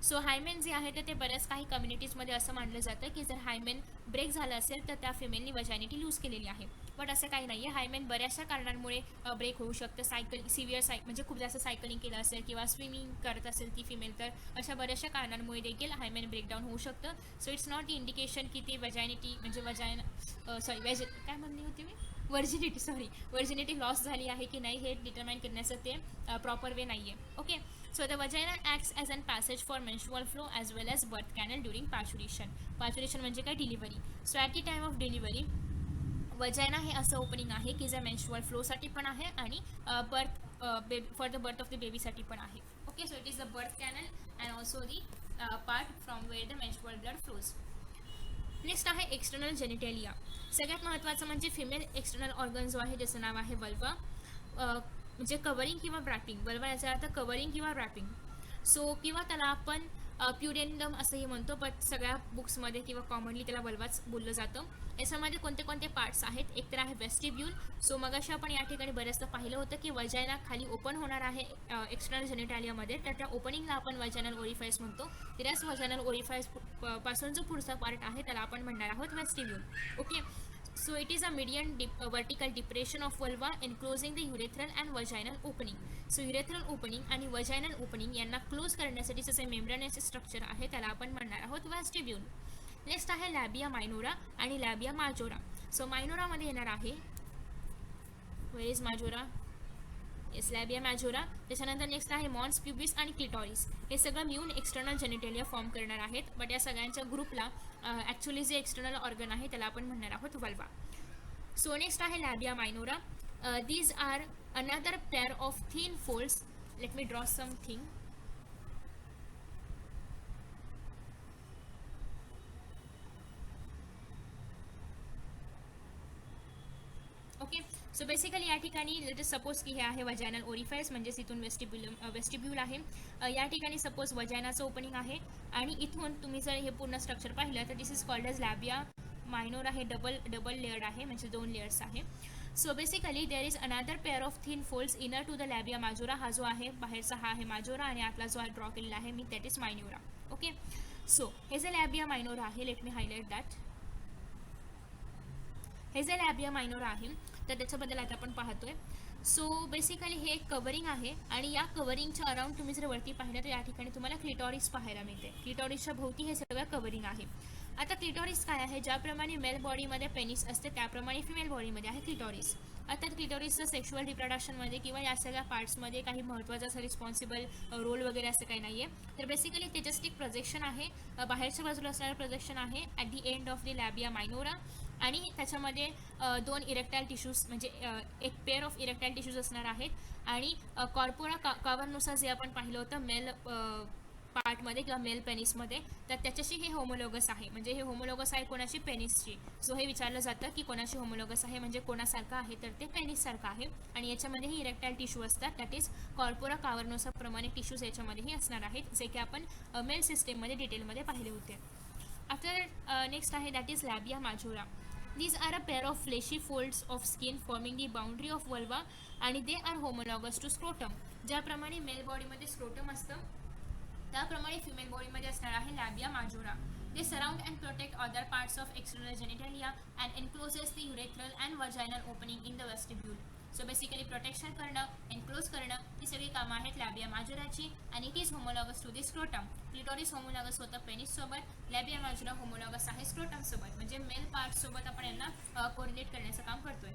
सो हायमेन जे आहे ते बऱ्याच काही कम्युनिटीजमध्ये असं मानलं जातं की जर हायमेन ब्रेक झालं असेल तर त्या फिमेलनी वजायनिटी लूज केलेली आहे. बट असं काही नाही आहे. हायमेन बऱ्याचशा कारणांमुळे ब्रेक होऊ शकतं. सिव्हिअर म्हणजे खूप जास्त सायकलिंग केलं असेल किंवा स्विमिंग करत असेल ती फिमेल, तर अशा बऱ्याचशा कारणांमुळे देखील हायमेन ब्रेकडाऊन होऊ शकतं. So it's not the indication की ती वजायनिटी म्हणजे काय म्हणली होती मी, वर्जिनिटी लॉस झाली आहे की नाही हे डिटरमाइन करण्याचं ते प्रॉपर वे नाही आहे. Okay. So the vagina acts as an passage for menstrual flow as well as birth canal during parturition. Parturition म्हणजे काय, delivery. So at the time of delivery वजायना हे असं ओपनिंग आहे की जे मेन्स्ट्रुअल फ्लोसाठी पण आहे आणि for the birth of the बेबीसाठी पण आहे. Okay. So it is the birth canal and also the part from where the menstrual blood flows. Next आहे एक्सटर्नल जेनिटेलिया. सगळ्यात महत्त्वाचं म्हणजे फिमेल एक्सटर्नल ऑर्गन जो आहे ज्याचं नाव आहे वल्वा, म्हणजे कवरिंग किंवा रॅपिंग. वल्वा याचा अर्थ कवरिंग किंवा रॅपिंग. सो किंवा त्याला आपण प्युडेंडम असंही म्हणतो, बट सगळ्या बुक्समध्ये किंवा कॉमनली त्याला वल्वाच बोललं जातं. याच्यामध्ये कोणते कोणते पार्ट्स आहेत, एक तर आहे वेस्टिब्यूल. सो मगाशी आपण या ठिकाणी बऱ्याचदा पाहिलं होतं की वजायना खाली ओपन होणार आहे एक्सटर्नल जेनिटालियामध्ये, तर त्या ओपनिंगला आपण वजायनल ओरिफाईस म्हणतो. त्याच वजायनल ओरिफाईस पासून जो पुढचा पार्ट आहे त्याला आपण म्हणणार आहोत vestibule. Okay. So it is a median vertical depression of vulva enclosing the urethral and vaginal opening. So urethral opening आणि vaginal opening यांना क्लोज करण्यासाठी जे मेम्ब्रेनचे स्ट्रक्चर आहे त्याला आपण म्हणणार आहोत वेस्टिब्यूल. नेक्स्ट आहे लॅबिया मायनोरा आणि लॅबिया माजोरा. सो मायनोरामध्ये येणार आहे, वेअर इज माजोरा, येस लॅबिया मॅजोरा. त्याच्यानंतर नेक्स्ट आहे मॉन्स प्युबिस आणि क्लिटॉरिस. हे सगळं मिळून एक्सटर्नल जेनिटेलिया फॉर्म करणार आहेत, बट या सगळ्यांच्या ग्रुपला ॲक्च्युली जे एक्सटर्नल ऑर्गन आहे त्याला आपण म्हणणार आहोत वल्वा. सो नेक्स्ट आहे labia minora. These are another pair of thin folds. Let me draw something. Okay. So basically या ठिकाणी लेट सपोज की हे आहे वजायनल ओरिफाईस, म्हणजे इथून वेस्टिब्यूल आहे. या ठिकाणी सपोज वजायनाचं ओपनिंग आहे आणि इथून तुम्ही जर हे पूर्ण स्ट्रक्चर पाहिलं तर this is called as labia minora. हे डबल लेअर्ड आहे, म्हणजे 2 लेयर्स आहे. So basically there is another pair of thin folds inner to the labia majora. हा जो आहे बाहेरचा हा आहे माजोरा आणि आतला जो ड्रॉ केलेला आहे me that is मायनोरा. Okay. So हे जे लॅबिया मायनोरा आहे, लेट मी हायलाइट दॅट. हे जे लॅबिया मायनोरा आहे तर त्याच्याबद्दल आता आपण पाहतोय. सो बेसिकली हे एक कवरिंग आहे आणि या कवरिंगच्या अराउंड तुम्ही जर वरती पाहिलं तर या ठिकाणी तुम्हाला क्लिटॉरिस पाहायला मिळते. क्लिटॉरिसच्या भोवती हे सगळं कवरिंग आहे. आता क्लिटॉरिस काय आहे, ज्याप्रमाणे मेल बॉडीमध्ये पेनिस असते त्याप्रमाणे फिमेल बॉडीमध्ये आहे क्लिटॉरिस. अर्थात क्लिटॉरिसचं सेक्शुअल रिप्रोडक्शनमध्ये किंवा या सगळ्या पार्ट्समध्ये काही महत्त्वाचा असं रिस्पॉन्सिबल रोल वगैरे असं काही नाही आहे. तर बेसिकली ते जस्ट एक प्रोजेक्शन आहे, बाहेरच्या बाजूला असणारं प्रोजेक्शन आहे at the end of the labia minora. आणि त्याच्यामध्ये 2 इरेक्टाईल टिश्यूज म्हणजे एक पेअर ऑफ इरेक्टाईल टिश्यूज असणार आहेत. आणि कॉर्पोरा कावर्नुसार जे आपण पाहिलं होतं मेल पार्टमध्ये किंवा मेल पेनिसमध्ये, तर त्याच्याशी हे होमोलोगस आहे. म्हणजे हे होमोलोगस आहे कोणाशी, पेनिसची. सो हे विचारलं जातं की कोणाशी होमोलोगस आहे, म्हणजे कोणासारखं आहे, तर ते पेनिससारखं आहे. आणि याच्यामध्येही इरेक्टाईल टिश्यू असतात, दॅट इज कॉर्पोरा कावर्नोसा प्रमाणे टिश्यूज याच्यामध्येही असणार आहेत, जे की आपण मेल सिस्टीममध्ये डिटेलमध्ये पाहिले होते. आफ्टर नेक्स्ट आहे that is labia majora. These are a pair of fleshy folds of skin forming the boundary of vulva आणि they are homologous to scrotum. ज्याप्रमाणे मेल बॉडीमध्ये स्क्रोटम असतं त्याप्रमाणे फिमेल बॉडीमध्ये असणार आहे लॅबिया माजोरा. They surround and protect other parts of external genitalia and encloses the urethral and vaginal opening in the vestibule. So basically protection करणं, enclose करणं ती सगळी कामं आहेत लॅबिया माजोराची. आणि it is homologous to the scrotum. Clitoris homologous होतं penis सोबत, लॅबिया माजोरा होमोलॉगस आहे स्क्रोटम सोबत, म्हणजे मेल पार्ट सोबत आपण यांना कोरिलेट करण्याचं काम करतोय.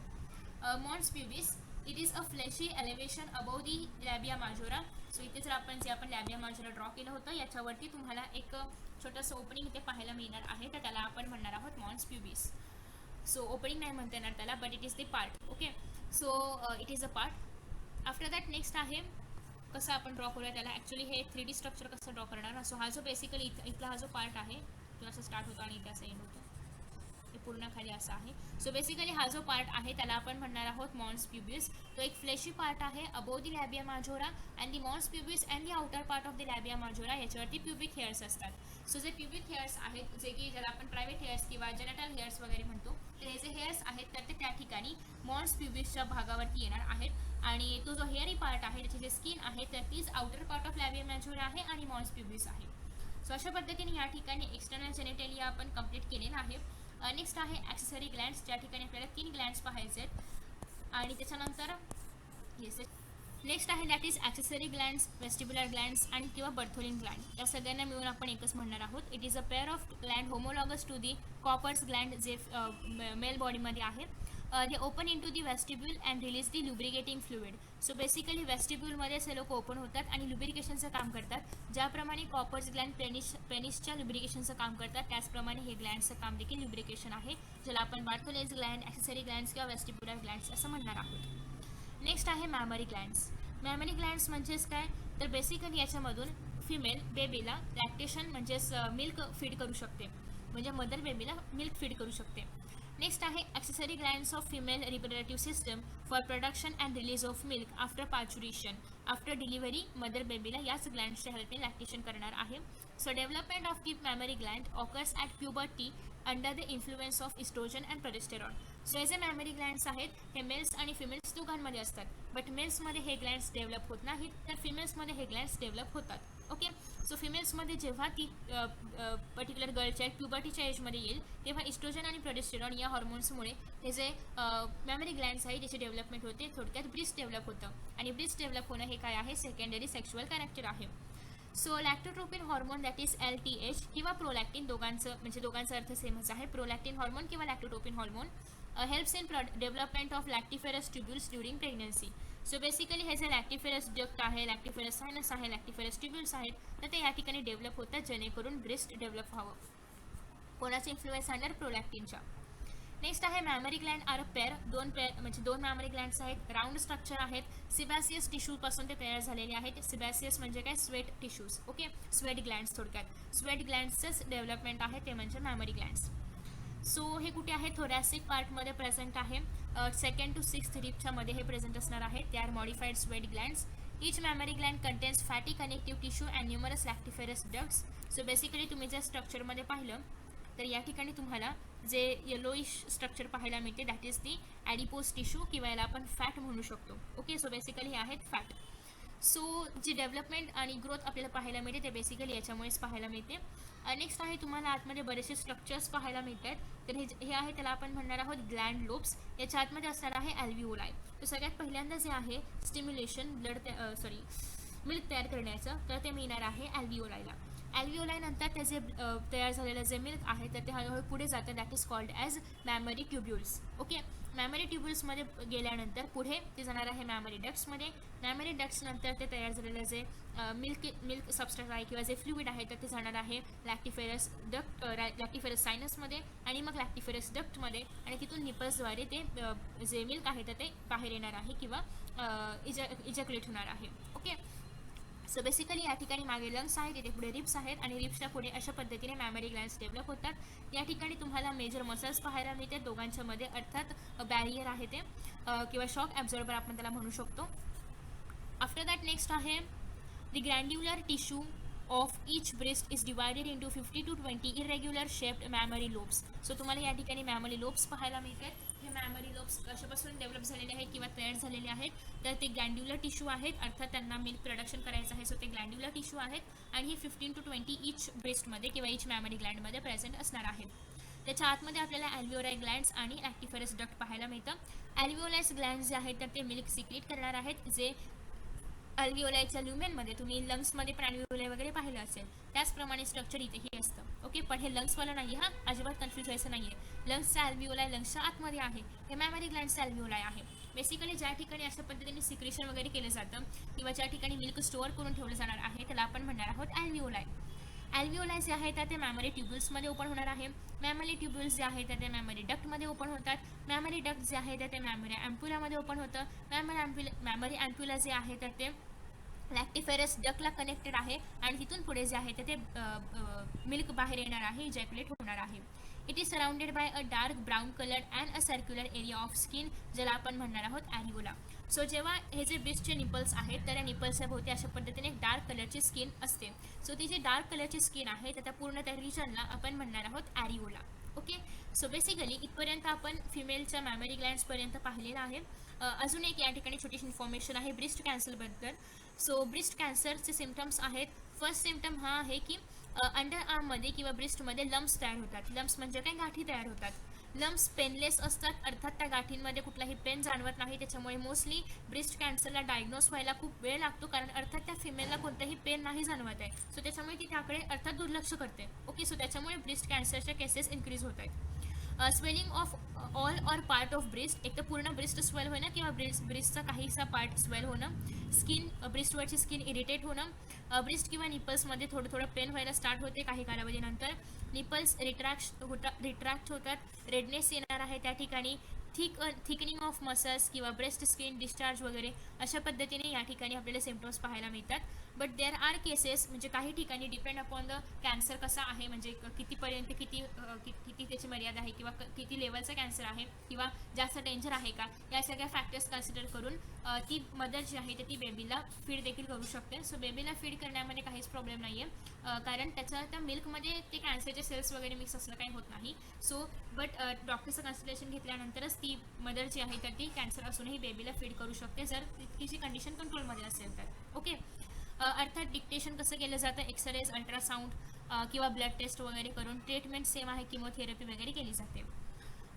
Mons pubis, it is a fleshy elevation above the labia majora. So इथे जर आपण लॅबिया माजोरा ड्रॉ केलं होतं याच्यावरती तुम्हाला एक छोटंसं ओपनिंग इथे पाहायला मिळणार आहे, तर त्याला आपण म्हणणार आहोत मॉन्स प्युबिस. सो ओपनिंग नाही म्हणता येणार त्याला, but it is the part. Okay, so it is a part. After that next आहे कसं आपण ड्रॉ करूया त्याला. ॲक्च्युली हे 3D स्ट्रक्चर कसं ड्रॉ करणार. सो हा जो बेसिकली इथला हा जो पार्ट आहे तो असं स्टार्ट होतो आणि इथे असं एंड होतो, हे पूर्ण खाली असं आहे. सो बेसिकली हा जो पार्ट आहे त्याला आपण म्हणणार आहोत मॉन्स प्युबिस. तो एक फ्लेशी पार्ट आहे above the labia majora and the mons pubis and the outer part of the labia majora, याच्यावरती प्युबिक हेअर्स असतात. सो जे प्युबिक हेअर्स आहेत, जे की ज्याला आपण प्रायव्हेट हेअर्स किंवा जेनेटल हेअर्स वगैरे म्हणतो, तर हे जे हेअर्स आहेत तर ते त्या ठिकाणी मॉन्स प्युबिसच्या भागावरती येणार आहेत. आणि तो जो हेअरी पार्ट आहे त्याची जे स्किन आहे तर तीच आउटर पार्ट ऑफ लॅबिया माजोरा आहे आणि मॉन्स प्युबिस आहे. सो अशा पद्धतीने या ठिकाणी एक्सटर्नल जेनेटेलिया आपण कंप्लीट केलेला आहे. नेक्स्ट आहे ॲक्सेसरी ग्लँड्स, ज्या ठिकाणी आपल्याला 3 ग्लँड्स पाहायचे आहेत. आणि त्याच्यानंतर नेक्स्ट आहे that is accessory glands, vestibular glands आणि किंवा बर्थोलिन ग्लँड. या सगळ्यांना मिळून आपण एकच म्हणणार आहोत. It is a pair of gland homologous to the Cowper's gland, जे मेल बॉडीमध्ये आहे. They open into the vestibule and release the lubricating fluid. So basically वेस्टिब्यूलमध्येच हे लोक ओपन होतात आणि लुब्रिकेशनचं काम करतात. ज्याप्रमाणे कॉपर्स ग्लँड पेनिसच्या लुब्रिकेशनचं काम करतात, त्याचप्रमाणे हे ग्लँडचं काम देखील लुब्रिकेशन आहे, ज्याला आपण बार्थोलेज ग्लँड, ॲक्सेसरी ग्लँड्स किंवा वेस्टिब्युलर ग्लँड्स असं म्हणणार आहोत. नेक्स्ट आहे मॅमरी ग्लँड्स. मॅमरी ग्लँड्स म्हणजेच काय, तर बेसिकली याच्यामधून फिमेल बेबीला लॅक्टेशन म्हणजेच मिल्क फीड करू शकते, म्हणजे मदर बेबीला मिल्क फीड करू शकते. नेक्स्ट आहे accessory glands of female reproductive system for production and release of milk after parturition. After delivery mother बेबीला याच ग्लँड्सच्या हेल्पने लॅक्टेशन करणार आहे. So development of the mammary gland occurs at puberty under the influence of oestrogen and progesterone. So हे जे memory glands आहेत हे मेल्स आणि फिमेल्स दोघांमध्ये असतात, बट मेल्समध्ये हे ग्लँड्स डेव्हलप होत नाहीत, तर फिमेल्समध्ये हे ग्लँड्स डेव्हलप होतात. ओके, सो फिमेल्समध्ये जेव्हा ती पर्टिक्युलर गर्लच्या प्युबर्टीच्या एजमध्ये येईल तेव्हा इस्ट्रोजन आणि प्रोजेस्टेरॉन या हॉर्मोन्समुळे हे जे मॅमरी ग्लँड्स आहे त्याची डेव्हलपमेंट होते, थोडक्यात ब्रिस्ट डेव्हलप होतं. आणि ब्रिस्ट डेव्हलप होणं हे काय आहे, सेकंडरी सेक्शुअल कॅरेक्टर आहे. So lactotropin hormone that is LTH किंवा प्रोलॅक्टिन, दोघांचा अर्थ सेमच आहे. प्रोलॅक्टिन हॉर्मोन किंवा lactotropin hormone helps in development of lactiferous tubules during pregnancy. So basically हे जे लॅक्टिफेरस डक्ट आहे, लॅक्टिफेरस सायनस आहे, लॅक्टिफेरस ट्युब्युल्स आहेत, तर ते या ठिकाणी डेव्हलप होतात जेणेकरून ब्रेस्ट डेव्हलप व्हावं. कोणाचा इन्फ्लुएन्स आहे, प्रोलॅक्टिनच्या. नेक्स्ट आहे मॅमरी ग्लँड आर पेअर, दोन मॅमरी ग्लँड्स आहेत, राऊंड स्ट्रक्चर आहेत, सिबॅसियस टिश्यूपासून ते तयार झालेले आहेत. सिबॅसियस म्हणजे काय, sweat tissues. Okay, sweat glands, थोडक्यात स्वेट ग्लँड्सचंच डेव्हलपमेंट आहे ते म्हणजे मॅमरी ग्लँड्स. सो हे कुठे आहे, थोरॅसिक पार्टमध्ये प्रेझेंट आहे. 2nd to 6th रिपच्या मध्ये हे प्रेझेंट असणार आहे. ते are modified sweat glands. Each mammary gland contains fatty connective tissue and numerous lactiferous ducts. So basically तुम्ही जर स्ट्रक्चरमध्ये पाहिलं तर या ठिकाणी तुम्हाला जे येलोइश स्ट्रक्चर पाहायला मिळते दॅट इज दी ॲडिपोज टिश्यू किंवा याला आपण फॅट म्हणू शकतो. ओके, सो बेसिकली हे आहेत फॅट. सो जी डेव्हलपमेंट आणि ग्रोथ आपल्याला पाहायला मिळते ते बेसिकली याच्यामुळेच पाहायला मिळते. नेक्स्ट आहे तुम्हाला आतमध्ये बरेचसे स्ट्रक्चर्स पाहायला मिळतात, तर हे आहे त्याला आपण म्हणणार आहोत ग्लँड लोब्स. याच्या आतमध्ये असणार आहे ॲल्व्हिओलाय. तर सगळ्यात पहिल्यांदा जे आहे स्टिम्युलेशन मिल्क तयार करण्याचं, तर ते मिळणार आहे ॲल्व्हिओलायला. ॲल्व्हिओलाय नंतर त्याचे तयार झालेलं जे मिल्क आहे तर ते हळूहळू पुढे जातं, that is called as mammary tubules. Okay, mammary ट्युब्युल्समध्ये गेल्यानंतर पुढे ते जाणार आहे मॅमरी डक्ट्समध्ये. मॅमरी डक्ट्सनंतर ते तयार झालेलं जे मिल्क सबस्ट्रेट आहे किंवा जे फ्लुइड आहे तर ते जाणार आहे लॅक्टिफेरस सायनसमध्ये आणि मग लॅक्टिफेरस डक्टमध्ये, आणि तिथून निपल्सद्वारे ते जे मिल्क आहे तर ते बाहेर येणार आहे किंवा इजॅक्युलेट होणार आहे. ओके, सो बेसिकली या ठिकाणी मागे लंग्स आहेत, इथे पुढे रिप्स आहेत आणि रिप्सच्या पुढे अशा पद्धतीने मॅमरी ग्लँड्स डेव्हलप होतात. या ठिकाणी तुम्हाला मेजर मसल्स पाहायला मिळते दोघांच्या मध्ये, अर्थात बॅरियर आहे ते किंवा शॉक ॲब्झॉर्बर आपण त्याला म्हणू शकतो. आफ्टर दॅट नेक्स्ट आहे the glandular tissue of each breast is divided into 50 to 20 irregular shaped mammary lobes. So तुम्हाला या ठिकाणी मॅमरी लोब्स पाहायला मिळतात. हे मॅमरी लोब्स कशापासून डेव्हलप झालेले आहेत किंवा तयार झालेले आहेत, तर ते ग्लँड्युलर टिश्यू आहेत, अर्थात त्यांना मिल्क प्रोडक्शन करायचं आहे, सो ते ग्लँड्युलर टिश्यू आहेत आणि हे 15 to 20 ईच ब्रेस्टमध्ये किंवा ईच मॅमरी ग्लँडमध्ये प्रेझेंट असणार आहेत. त्याच्या आतमध्ये आपल्याला ॲल्व्हिओलाय ग्लँड्स आणि लॅक्टिफेरस डक्ट पाहायला मिळतं. ॲल्व्हिओलायस ग्लँड्स जे आहेत तर ते मिल्क सिक्रेट करणार आहेत, जे अल्व्हिओलायच्या ल्युमेनमध्ये तुम्ही लंग्समध्ये पण अल्व्हिओलाय वगैरे पाहिलं असेल, त्याचप्रमाणे स्ट्रक्चर इथेही असतं. ओके, पण हे लंग्सवालं नाही आहे, अजिबात कन्फ्यूज व्हायचं नाही आहे. लंग्सचा अल्व्हिओलाय लंग्सच्या आतमध्ये आहे, हे मॅमरी ग्लँडचा अल्व्हिओलाय आहे. बेसिकली ज्या ठिकाणी अशा पद्धतीने सिक्रेशन वगैरे केलं जातं किंवा ज्या ठिकाणी मिल्क स्टोअर करून ठेवलं जाणार आहे त्याला आपण म्हणणार आहोत अल्व्हिओलाय. अल्व्हिओलाय जे आहे ते मॅमरी ट्युब्युल्समध्ये ओपन होणार आहे. मॅमरी ट्युब्युल्स जे आहेत ते मॅमरी डक्टमध्ये ओपन होतात. मॅमरी डक्ट जे आहे ते मॅमरी अँप्युलामध्ये ओपन होतं. मॅमरी अँप्युला जे आहे ते लॅक्टिफेरस डकला कनेक्टेड आहे आणि तिथून पुढे जे आहे ते मिल्क बाहेर येणार आहे, इजॅक्युलेट होणार आहे. It is surrounded by a dark brown colour and a circular area of skin, ज्याला आपण म्हणणार आहोत ॲरिओला. सो जेव्हा हे जे ब्रेस्टचे निपल्स आहेत तर या निपल्सच्या भोवती अशा पद्धतीने डार्क कलरची स्किन असते. सो ती जी डार्क कलरची स्किन आहे तर त्या पूर्ण त्या रिजनला आपण म्हणणार आहोत ॲरिओला. ओके, सो बेसिकली इथपर्यंत आपण फिमेलच्या मॅमरी ग्लँड्सपर्यंत पाहिलेलं आहे. अजून एक या ठिकाणी छोटीशी इन्फॉर्मेशन आहे ब्रेस्ट कॅन्सरबद्दल. सो ब्रेस्ट कॅन्सरचे सिम्पटम्स आहेत. फर्स्ट सिम्पटम हा आहे की अंडर आर्ममध्ये किंवा ब्रेस्टमध्ये लम्स तयार होतात. लम्स म्हणजे काय, गाठी तयार होतात. लम्स पेनलेस असतात, अर्थात त्या गाठींमध्ये कुठलाही पेन जाणवत नाही. त्याच्यामुळे मोस्टली ब्रेस्ट कॅन्सरला डायग्नोस व्हायला खूप वेळ लागतो, कारण अर्थात त्या फिमेलला कोणताही पेन नाही जाणवत आहे. सो त्याच्यामुळे ती त्याकडे अर्थात दुर्लक्ष करते. ओके, सो त्याच्यामुळे ब्रेस्ट कॅन्सरच्या केसेस इन्क्रीज होत आहेत. Swelling of all or part of breast, एक तर पूर्ण ब्रेस्ट स्वेल होणं किंवा ब्रेस्टचा काहीसा पार्ट स्वेल होणं. स्किन, ब्रेस्टवरची स्किन इरिटेट होणं. ब्रेस्ट किंवा निपल्समध्ये थोडं थोडं पेन व्हायला स्टार्ट होते काही कालावधीनंतर. निपल्स रिट्रॅक्ट होतात. रेडनेस येणार आहे त्या ठिकाणी. थिकनिंग ऑफ मसल्स किंवा ब्रेस्ट स्किन डिस्चार्ज वगैरे अशा पद्धतीने या ठिकाणी आपल्याला सिम्पटम्स पाहायला मिळतात. बट देर आर केसेस, म्हणजे काही ठिकाणी डिपेंड अपॉन द कॅन्सर कसा आहे, म्हणजे कितीपर्यंत किती त्याची मर्यादा आहे किंवा किती लेवलचा कॅन्सर आहे किंवा जास्त डेंजर आहे का, या सगळ्या फॅक्टर्स कन्सिडर करून ती मदर जी आहे ती बेबीला फीड देखील करू शकते. सो बेबीला फीड करण्यामध्ये काहीच प्रॉब्लेम नाही आहे, कारण त्या मिल्कमध्ये ते कॅन्सरचे सेल्स वगैरे मिक्स असणं काही होत नाही. सो बट डॉक्टरचं कन्सल्टेशन घेतल्यानंतरच ती मदर जी आहे तर ती कॅन्सर असूनही बेबीला फीड करू शकते, जर तिची कंडिशन कंट्रोलमध्ये असेल तर. ओके, अर्थात डिक्टेशन कसं केलं जातं, एक्सरेज, अल्ट्रासाऊंड किंवा ब्लड टेस्ट वगैरे करून ट्रीटमेंट सेम आहे, किमोथेरपी वगैरे केली जाते.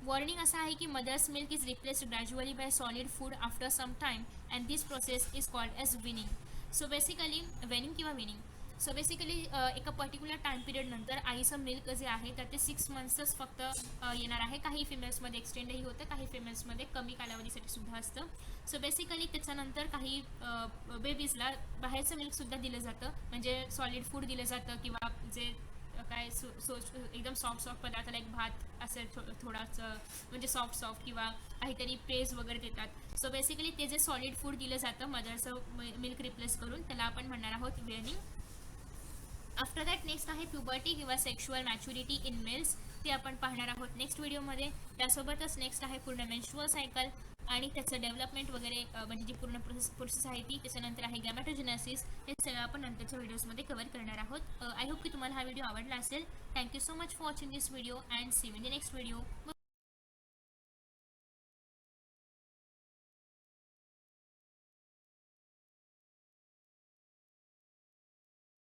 वॉर्निंग असं आहे की mother's milk is replaced gradually by solid food after some time and this process is called as weaning. So basically weaning किंवा विनिंग, सो बेसिकली एका पर्टिक्युलर टाईम पिरियड नंतर आईचं मिल्क जे आहे तर ते 6 मंथ्सच फक्त येणार आहे. काही फिमेल्समध्ये एक्सटेंडही होतं, काही फिमेल्समध्ये कमी कालावधीसाठी सुद्धा असतं. सो बेसिकली त्याच्यानंतर काही बेबीजला बाहेरचं मिल्कसुद्धा दिलं जातं, म्हणजे सॉलिड फूड दिलं जातं किंवा जे काय एकदम सॉफ्ट पदार्थ लाईक भात असेल थोडासा, म्हणजे सॉफ्ट किंवा काहीतरी पेज वगैरे देतात. सो बेसिकली ते जे सॉलिड फूड दिलं जातं मदरचं मिल्क रिप्लेस करून, त्याला आपण म्हणणार आहोत वेनिंग. आफ्टर दॅट नेक्स्ट आहे प्युबर्टी किंवा सेक्शुअल मॅच्युरिटी इन मेल्स, ते आपण पाहणार आहोत नेक्स्ट व्हिडिओमध्ये. त्यासोबतच नेक्स्ट आहे पूर्ण मेन्स्ट्रुअल सायकल आणि त्याचं डेव्हलपमेंट वगैरे, म्हणजे जी पूर्ण प्रोसेस आहे ती. त्याच्यानंतर आहे गॅमेटोजेनेसिस, हे सगळं आपण नंतरच्या व्हिडिओजमध्ये कव्हर करणार आहोत. आय होप की तुम्हाला हा व्हिडिओ आवडला असेल. Thank you so much for watching this video and see you in the next video.